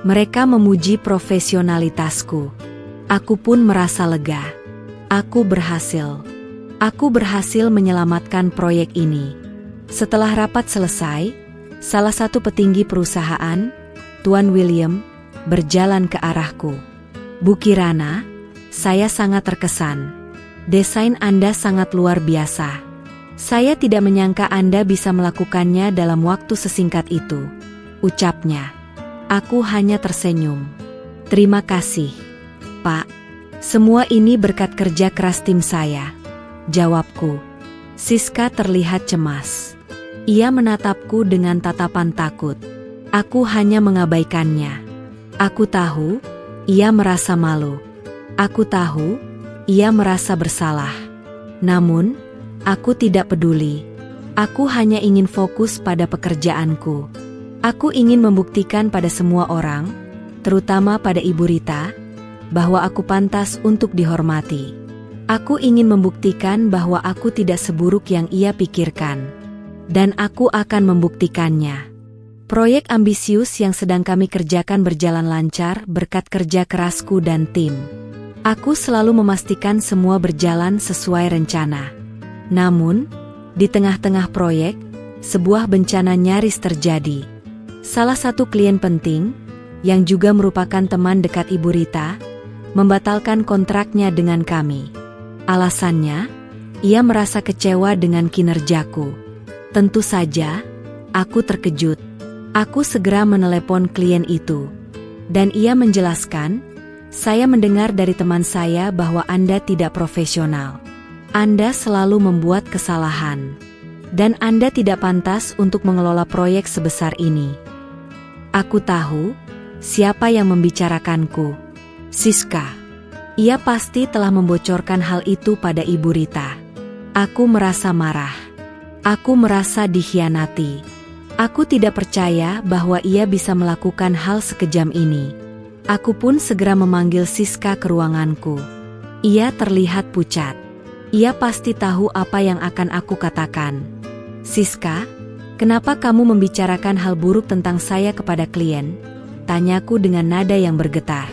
Mereka memuji profesionalitasku. Aku pun merasa lega. Aku berhasil. Aku berhasil menyelamatkan proyek ini. Setelah rapat selesai, salah satu petinggi perusahaan, Tuan William, berjalan ke arahku. "Bu Kirana, saya sangat terkesan. Desain Anda sangat luar biasa. Saya tidak menyangka Anda bisa melakukannya dalam waktu sesingkat itu," ucapnya. Aku hanya tersenyum. "Terima kasih, Pak. Semua ini berkat kerja keras tim saya," jawabku. Siska terlihat cemas. Ia menatapku dengan tatapan takut. Aku hanya mengabaikannya. Aku tahu, ia merasa malu. Aku tahu, ia merasa bersalah. Namun, aku tidak peduli. Aku hanya ingin fokus pada pekerjaanku. Aku ingin membuktikan pada semua orang, terutama pada Ibu Rita, bahwa aku pantas untuk dihormati. Aku ingin membuktikan bahwa aku tidak seburuk yang ia pikirkan. Dan aku akan membuktikannya. Proyek ambisius yang sedang kami kerjakan berjalan lancar berkat kerja kerasku dan tim. Aku selalu memastikan semua berjalan sesuai rencana. Namun, di tengah-tengah proyek, sebuah bencana nyaris terjadi. Salah satu klien penting, yang juga merupakan teman dekat Ibu Rita, membatalkan kontraknya dengan kami. Alasannya, ia merasa kecewa dengan kinerjaku. Tentu saja, aku terkejut. Aku segera menelepon klien itu. Dan ia menjelaskan, "Saya mendengar dari teman saya bahwa Anda tidak profesional. Anda selalu membuat kesalahan. Dan Anda tidak pantas untuk mengelola proyek sebesar ini." Aku tahu, siapa yang membicarakanku. Siska. Ia pasti telah membocorkan hal itu pada Ibu Rita. Aku merasa marah. Aku merasa dikhianati. Aku tidak percaya bahwa ia bisa melakukan hal sekejam ini. Aku pun segera memanggil Siska ke ruanganku. Ia terlihat pucat. Ia pasti tahu apa yang akan aku katakan. "Siska, kenapa kamu membicarakan hal buruk tentang saya kepada klien?" tanyaku dengan nada yang bergetar.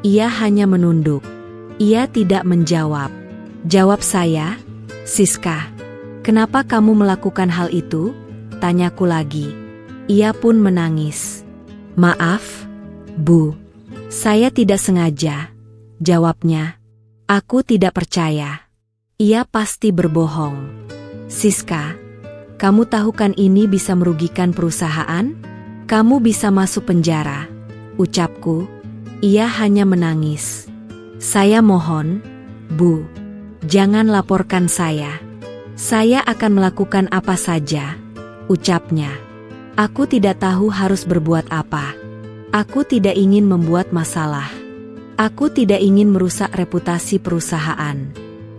Ia hanya menunduk. Ia tidak menjawab. "Jawab saya, Siska. Kenapa kamu melakukan hal itu?" tanyaku lagi. Ia pun menangis. "Maaf, Bu. Saya tidak sengaja," jawabnya. Aku tidak percaya. Ia pasti berbohong. Siska, kamu tahu kan ini bisa merugikan perusahaan? Kamu bisa masuk penjara, ucapku. Ia hanya menangis. Saya mohon, Bu, jangan laporkan saya. Saya akan melakukan apa saja, ucapnya. Aku tidak tahu harus berbuat apa. Aku tidak ingin membuat masalah. Aku tidak ingin merusak reputasi perusahaan.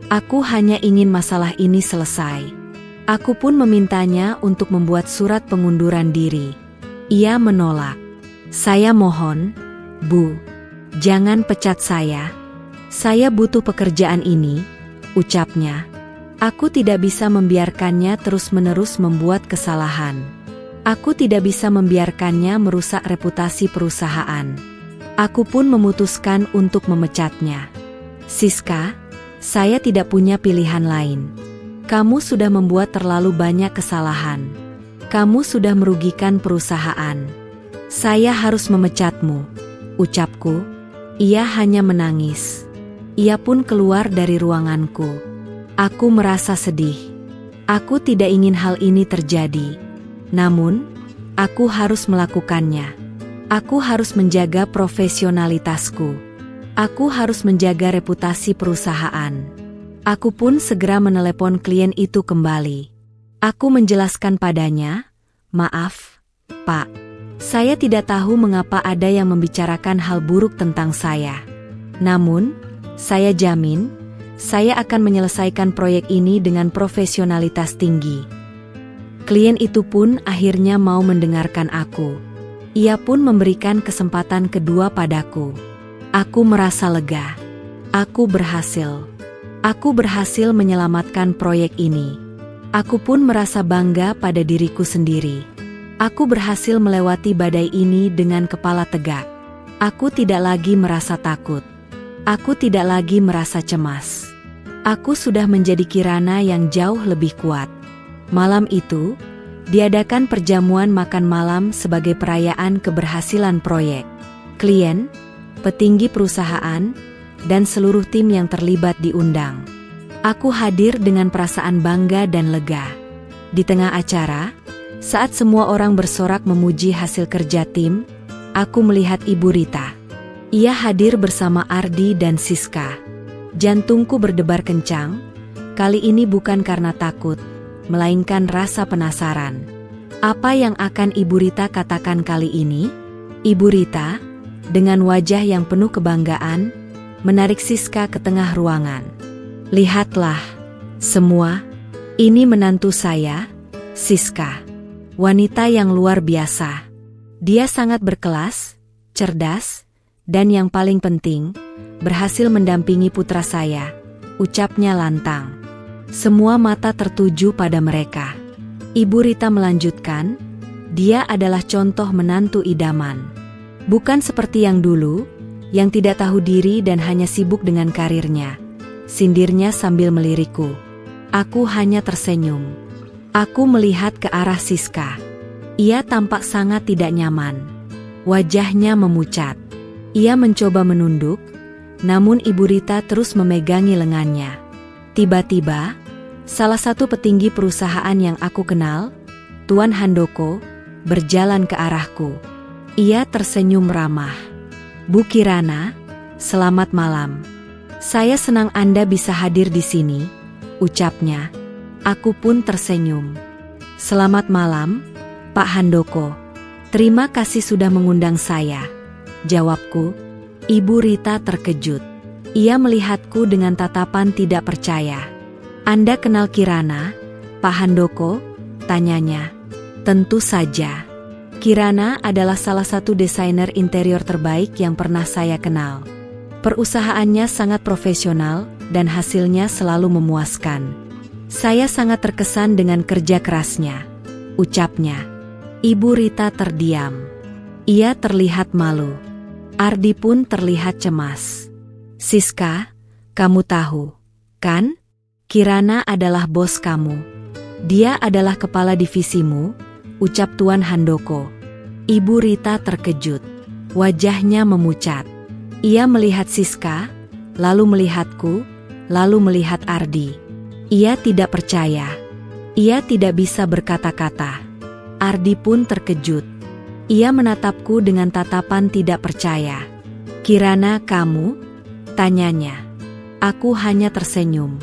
Aku hanya ingin masalah ini selesai. Aku pun memintanya untuk membuat surat pengunduran diri. Ia menolak. Saya mohon, Bu, jangan pecat saya. Saya butuh pekerjaan ini, ucapnya. Aku tidak bisa membiarkannya terus-menerus membuat kesalahan. Aku tidak bisa membiarkannya merusak reputasi perusahaan. Aku pun memutuskan untuk memecatnya. Siska, saya tidak punya pilihan lain. Kamu sudah membuat terlalu banyak kesalahan. Kamu sudah merugikan perusahaan. Saya harus memecatmu, ucapku. Ia hanya menangis. Ia pun keluar dari ruanganku. Aku merasa sedih. Aku tidak ingin hal ini terjadi. Namun, aku harus melakukannya. Aku harus menjaga profesionalitasku. Aku harus menjaga reputasi perusahaan. Aku pun segera menelepon klien itu kembali. Aku menjelaskan padanya, "Maaf, Pak. Saya tidak tahu mengapa ada yang membicarakan hal buruk tentang saya. Namun, saya jamin, saya akan menyelesaikan proyek ini dengan profesionalitas tinggi." Klien itu pun akhirnya mau mendengarkan aku. Ia pun memberikan kesempatan kedua padaku. Aku merasa lega. Aku berhasil. Aku berhasil menyelamatkan proyek ini. Aku pun merasa bangga pada diriku sendiri. Aku berhasil melewati badai ini dengan kepala tegak. Aku tidak lagi merasa takut. Aku tidak lagi merasa cemas. Aku sudah menjadi Kirana yang jauh lebih kuat. Malam itu, diadakan perjamuan makan malam sebagai perayaan keberhasilan proyek. Klien, petinggi perusahaan, dan seluruh tim yang terlibat diundang. Aku hadir dengan perasaan bangga dan lega. Di tengah acara, saat semua orang bersorak memuji hasil kerja tim, aku melihat Ibu Rita. Ia hadir bersama Ardi dan Siska. Jantungku berdebar kencang, kali ini bukan karena takut, melainkan rasa penasaran. Apa yang akan Ibu Rita katakan kali ini? Ibu Rita, dengan wajah yang penuh kebanggaan, menarik Siska ke tengah ruangan. Lihatlah, semua, ini menantu saya, Siska. Wanita yang luar biasa. Dia sangat berkelas, cerdas, dan yang paling penting, berhasil mendampingi putra saya, ucapnya lantang. Semua mata tertuju pada mereka. Ibu Rita melanjutkan, dia adalah contoh menantu idaman. Bukan seperti yang dulu, yang tidak tahu diri dan hanya sibuk dengan karirnya. Sindirnya sambil melirikku. Aku hanya tersenyum. Aku melihat ke arah Siska. Ia tampak sangat tidak nyaman. Wajahnya memucat. Ia mencoba menunduk, namun Ibu Rita terus memegangi lengannya. Tiba-tiba, salah satu petinggi perusahaan yang aku kenal, Tuan Handoko, berjalan ke arahku. Ia tersenyum ramah. Bu Kirana, selamat malam. Saya senang Anda bisa hadir di sini, ucapnya. Aku pun tersenyum. Selamat malam, Pak Handoko. Terima kasih sudah mengundang saya, jawabku. Ibu Rita terkejut. Ia melihatku dengan tatapan tidak percaya. Anda kenal Kirana, Pak Handoko? Tanyanya. Tentu saja. Kirana adalah salah satu desainer interior terbaik yang pernah saya kenal. Perusahaannya sangat profesional dan hasilnya selalu memuaskan. Saya sangat terkesan dengan kerja kerasnya, ucapnya. Ibu Rita terdiam. Ia terlihat malu. Ardi pun terlihat cemas. Siska, kamu tahu, kan? Kirana adalah bos kamu. Dia adalah kepala divisimu, ucap Tuan Handoko. Ibu Rita terkejut. Wajahnya memucat. Ia melihat Siska, lalu melihatku, lalu melihat Ardi. Ia tidak percaya. Ia tidak bisa berkata-kata. Ardi pun terkejut. Ia menatapku dengan tatapan tidak percaya. "Kirana, kamu?" tanyanya. Aku hanya tersenyum.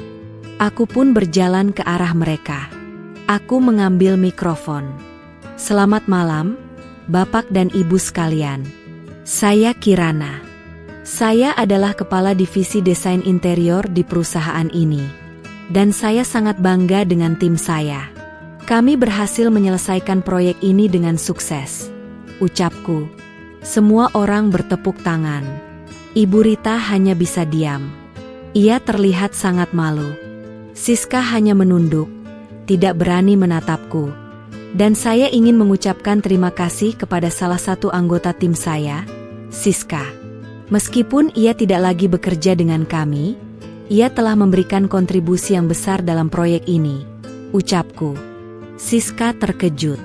Aku pun berjalan ke arah mereka. Aku mengambil mikrofon. "Selamat malam, Bapak dan Ibu sekalian. Saya Kirana. Saya adalah Kepala Divisi Desain Interior di perusahaan ini. Dan saya sangat bangga dengan tim saya. Kami berhasil menyelesaikan proyek ini dengan sukses," ucapku. Semua orang bertepuk tangan. Ibu Rita hanya bisa diam. Ia terlihat sangat malu. Siska hanya menunduk, tidak berani menatapku. Dan saya ingin mengucapkan terima kasih kepada salah satu anggota tim saya, Siska. Meskipun ia tidak lagi bekerja dengan kami, ia telah memberikan kontribusi yang besar dalam proyek ini, ucapku. Siska terkejut.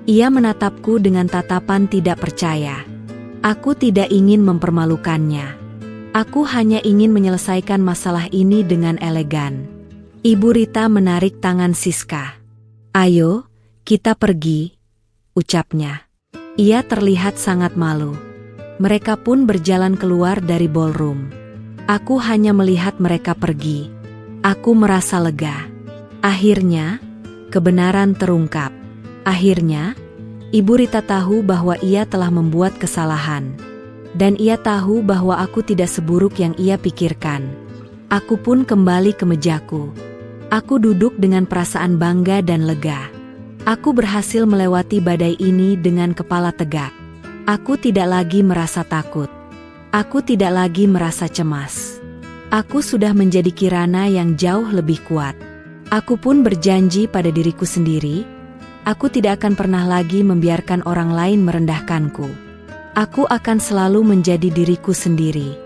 Ia menatapku dengan tatapan tidak percaya. Aku tidak ingin mempermalukannya. Aku hanya ingin menyelesaikan masalah ini dengan elegan. Ibu Rita menarik tangan Siska. "Ayo, kita pergi," ucapnya. Ia terlihat sangat malu. Mereka pun berjalan keluar dari ballroom. Aku hanya melihat mereka pergi. Aku merasa lega. Akhirnya, kebenaran terungkap. Akhirnya, Ibu Rita tahu bahwa ia telah membuat kesalahan. Dan ia tahu bahwa aku tidak seburuk yang ia pikirkan. Aku pun kembali ke mejaku. Aku duduk dengan perasaan bangga dan lega. Aku berhasil melewati badai ini dengan kepala tegak. Aku tidak lagi merasa takut. Aku tidak lagi merasa cemas. Aku sudah menjadi Kirana yang jauh lebih kuat. Aku pun berjanji pada diriku sendiri, aku tidak akan pernah lagi membiarkan orang lain merendahkanku. Aku akan selalu menjadi diriku sendiri.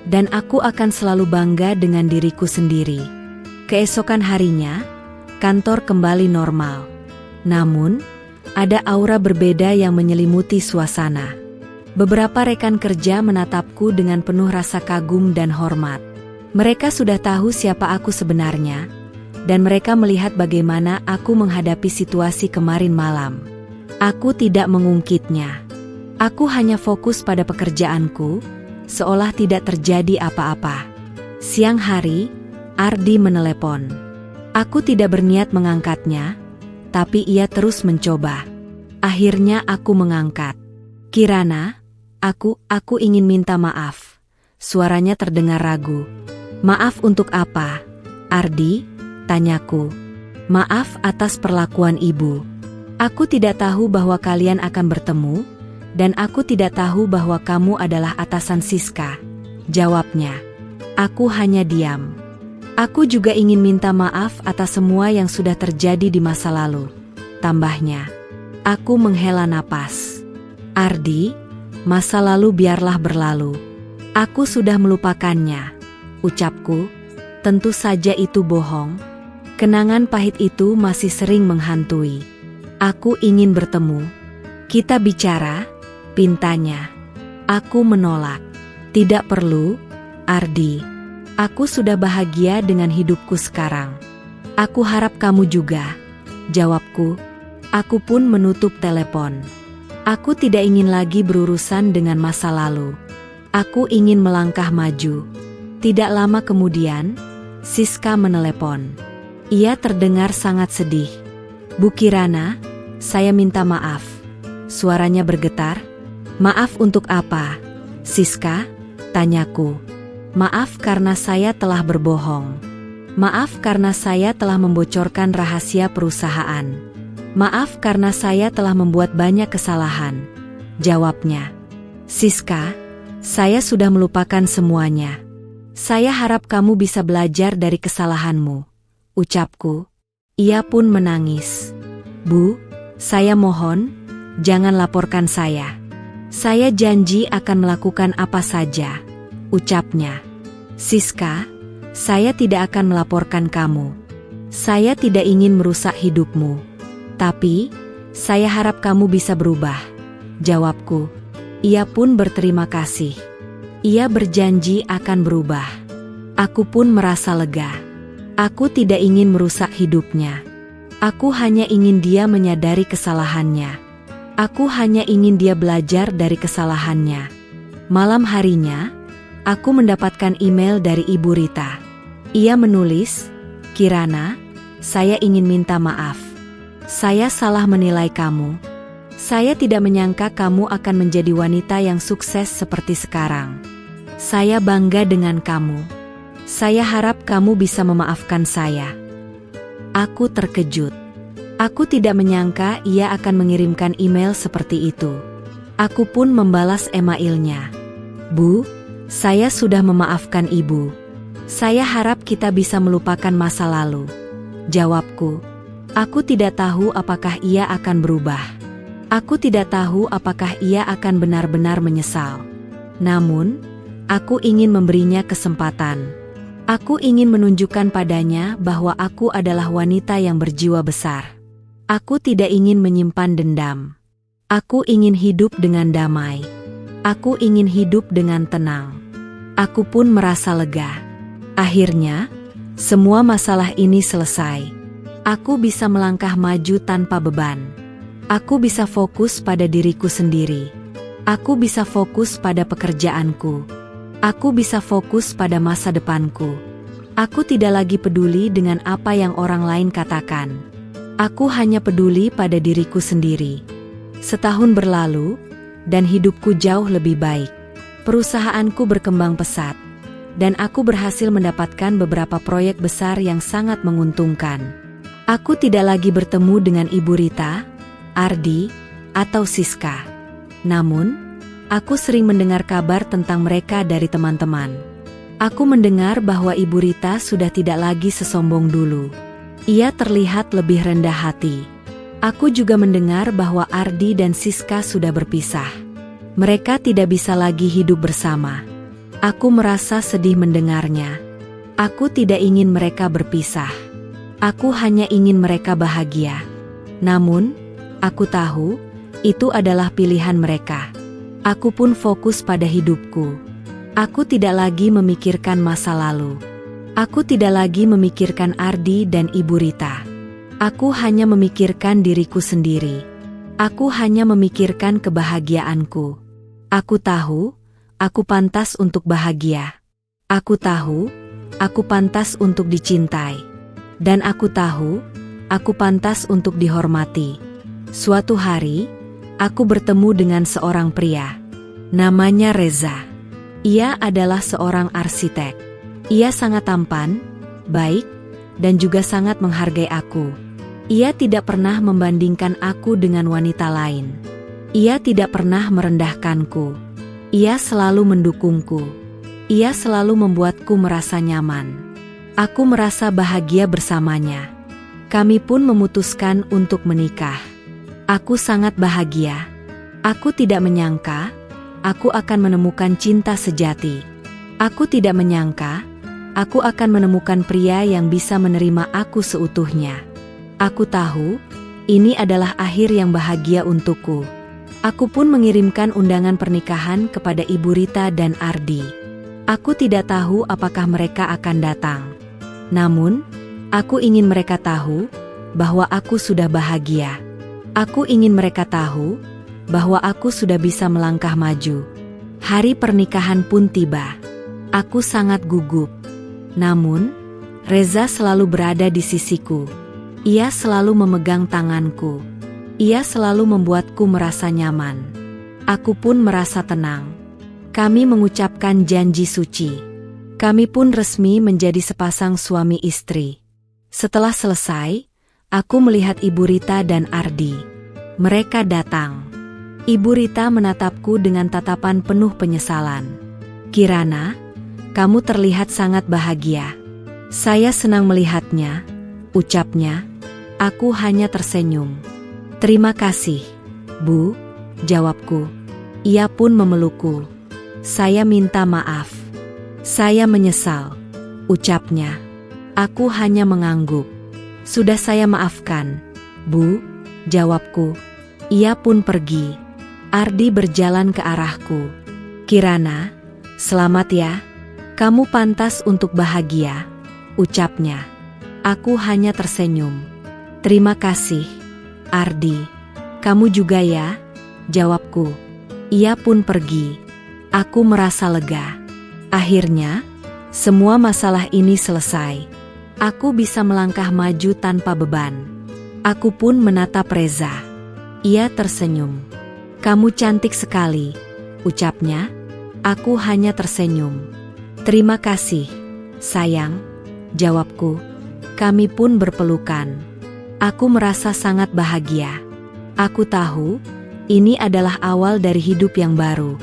Dan aku akan selalu bangga dengan diriku sendiri. Keesokan harinya, kantor kembali normal. Namun, ada aura berbeda yang menyelimuti suasana. Beberapa rekan kerja menatapku dengan penuh rasa kagum dan hormat. Mereka sudah tahu siapa aku sebenarnya, dan mereka melihat bagaimana aku menghadapi situasi kemarin malam. Aku tidak mengungkitnya. Aku hanya fokus pada pekerjaanku, seolah tidak terjadi apa-apa. Siang hari, Ardi menelepon. Aku tidak berniat mengangkatnya, tapi ia terus mencoba. Akhirnya aku mengangkat. "Kirana, aku ingin minta maaf." Suaranya terdengar ragu. "Maaf untuk apa, Ardi?" tanyaku. "Maaf atas perlakuan ibu. Aku tidak tahu bahwa kalian akan bertemu, dan aku tidak tahu bahwa kamu adalah atasan Siska," jawabnya. Aku hanya diam. "Aku juga ingin minta maaf atas semua yang sudah terjadi di masa lalu," tambahnya. Aku menghela napas. "Ardi, masa lalu biarlah berlalu. Aku sudah melupakannya," ucapku. Tentu saja itu bohong. Kenangan pahit itu masih sering menghantui. "Aku ingin bertemu. Kita bicara," pintanya. Aku menolak. "Tidak perlu, Ardi. Aku sudah bahagia dengan hidupku sekarang." "Aku harap kamu juga," jawabku. Aku pun menutup telepon. Aku tidak ingin lagi berurusan dengan masa lalu. Aku ingin melangkah maju. Tidak lama kemudian, Siska menelepon. Ia terdengar sangat sedih. "Bu Kirana, saya minta maaf." Suaranya bergetar. "Maaf untuk apa, Siska?" tanyaku. "Maaf karena saya telah berbohong. Maaf karena saya telah membocorkan rahasia perusahaan. Maaf karena saya telah membuat banyak kesalahan," jawabnya. "Siska, saya sudah melupakan semuanya. Saya harap kamu bisa belajar dari kesalahanmu," ucapku. Ia pun menangis. "Bu, saya mohon, jangan laporkan saya. Saya janji akan melakukan apa saja," ucapnya. "Siska, saya tidak akan melaporkan kamu. Saya tidak ingin merusak hidupmu. Tapi, saya harap kamu bisa berubah," jawabku. Ia pun berterima kasih. Ia berjanji akan berubah. Aku pun merasa lega. Aku tidak ingin merusak hidupnya. Aku hanya ingin dia menyadari kesalahannya. Aku hanya ingin dia belajar dari kesalahannya. Malam harinya, aku mendapatkan email dari Ibu Rita. Ia menulis, "Kirana, saya ingin minta maaf. Saya salah menilai kamu. Saya tidak menyangka kamu akan menjadi wanita yang sukses seperti sekarang. Saya bangga dengan kamu. Saya harap kamu bisa memaafkan saya." Aku terkejut. Aku tidak menyangka ia akan mengirimkan email seperti itu. Aku pun membalas emailnya. "Bu, saya sudah memaafkan Ibu. Saya harap kita bisa melupakan masa lalu." Jawabku. Aku tidak tahu apakah ia akan berubah. Aku tidak tahu apakah ia akan benar-benar menyesal. Namun, aku ingin memberinya kesempatan. Aku ingin menunjukkan padanya bahwa aku adalah wanita yang berjiwa besar. Aku tidak ingin menyimpan dendam. Aku ingin hidup dengan damai. Aku ingin hidup dengan tenang. Aku pun merasa lega. Akhirnya, semua masalah ini selesai. Aku bisa melangkah maju tanpa beban. Aku bisa fokus pada diriku sendiri. Aku bisa fokus pada pekerjaanku. Aku bisa fokus pada masa depanku. Aku tidak lagi peduli dengan apa yang orang lain katakan. Aku hanya peduli pada diriku sendiri. Setahun berlalu, dan hidupku jauh lebih baik. Perusahaanku berkembang pesat, dan aku berhasil mendapatkan beberapa proyek besar yang sangat menguntungkan. Aku tidak lagi bertemu dengan Ibu Rita, Ardi, atau Siska. Namun, aku sering mendengar kabar tentang mereka dari teman-teman. Aku mendengar bahwa Ibu Rita sudah tidak lagi sesombong dulu. Ia terlihat lebih rendah hati. Aku juga mendengar bahwa Ardi dan Siska sudah berpisah. Mereka tidak bisa lagi hidup bersama. Aku merasa sedih mendengarnya. Aku tidak ingin mereka berpisah. Aku hanya ingin mereka bahagia. Namun, aku tahu itu adalah pilihan mereka. Aku pun fokus pada hidupku. Aku tidak lagi memikirkan masa lalu. Aku tidak lagi memikirkan Ardi dan Ibu Rita. Aku hanya memikirkan diriku sendiri. Aku hanya memikirkan kebahagiaanku. Aku tahu, aku pantas untuk bahagia. Aku tahu, aku pantas untuk dicintai. Dan aku tahu, aku pantas untuk dihormati. Suatu hari, aku bertemu dengan seorang pria. Namanya Reza. Ia adalah seorang arsitek. Ia sangat tampan, baik, dan juga sangat menghargai aku. Ia tidak pernah membandingkan aku dengan wanita lain. Ia tidak pernah merendahkanku. Ia selalu mendukungku. Ia selalu membuatku merasa nyaman. Aku merasa bahagia bersamanya. Kami pun memutuskan untuk menikah. Aku sangat bahagia. Aku tidak menyangka aku akan menemukan cinta sejati. Aku tidak menyangka aku akan menemukan pria yang bisa menerima aku seutuhnya. Aku tahu ini adalah akhir yang bahagia untukku. Aku pun mengirimkan undangan pernikahan kepada Ibu Rita dan Ardi. Aku tidak tahu apakah mereka akan datang. Namun, aku ingin mereka tahu bahwa aku sudah bahagia. Aku ingin mereka tahu bahwa aku sudah bisa melangkah maju. Hari pernikahan pun tiba. Aku sangat gugup. Namun, Reza selalu berada di sisiku. Ia selalu memegang tanganku. Ia selalu membuatku merasa nyaman. Aku pun merasa tenang. Kami mengucapkan janji suci. Kami pun resmi menjadi sepasang suami istri. Setelah selesai, aku melihat Ibu Rita dan Ardi. Mereka datang. Ibu Rita menatapku dengan tatapan penuh penyesalan. "Kirana, kamu terlihat sangat bahagia." "Saya senang melihatnya," ucapnya. Aku hanya tersenyum. "Terima kasih, Bu," jawabku. Ia pun memelukku. "Saya minta maaf. Saya menyesal," ucapnya. Aku hanya mengangguk. "Sudah saya maafkan, Bu," jawabku. Ia pun pergi. Ardi berjalan ke arahku. "Kirana, selamat ya. Kamu pantas untuk bahagia, ucapnya. Aku hanya tersenyum. Terima kasih, Ardi. Kamu juga ya, jawabku. Ia pun pergi. Aku merasa lega. Akhirnya, semua masalah ini selesai. Aku bisa melangkah maju tanpa beban. Aku pun menatap Reza. Ia tersenyum. Kamu cantik sekali, ucapnya. Aku hanya tersenyum. Terima kasih, sayang, jawabku. Kami pun berpelukan. Aku merasa sangat bahagia. Aku tahu, ini adalah awal dari hidup yang baru.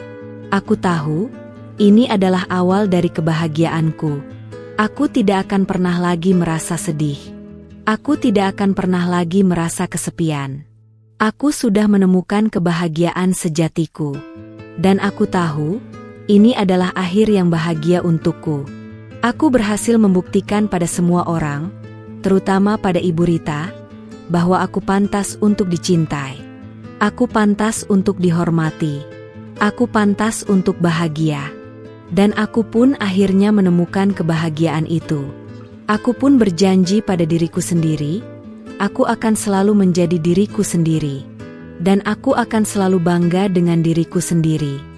Aku tahu, ini adalah awal dari kebahagiaanku. Aku tidak akan pernah lagi merasa sedih. Aku tidak akan pernah lagi merasa kesepian. Aku sudah menemukan kebahagiaan sejatiku. Dan aku tahu, ini adalah akhir yang bahagia untukku. Aku berhasil membuktikan pada semua orang, terutama pada Ibu Rita, bahwa aku pantas untuk dicintai. Aku pantas untuk dihormati. Aku pantas untuk bahagia. Dan aku pun akhirnya menemukan kebahagiaan itu. Aku pun berjanji pada diriku sendiri, aku akan selalu menjadi diriku sendiri. Dan aku akan selalu bangga dengan diriku sendiri.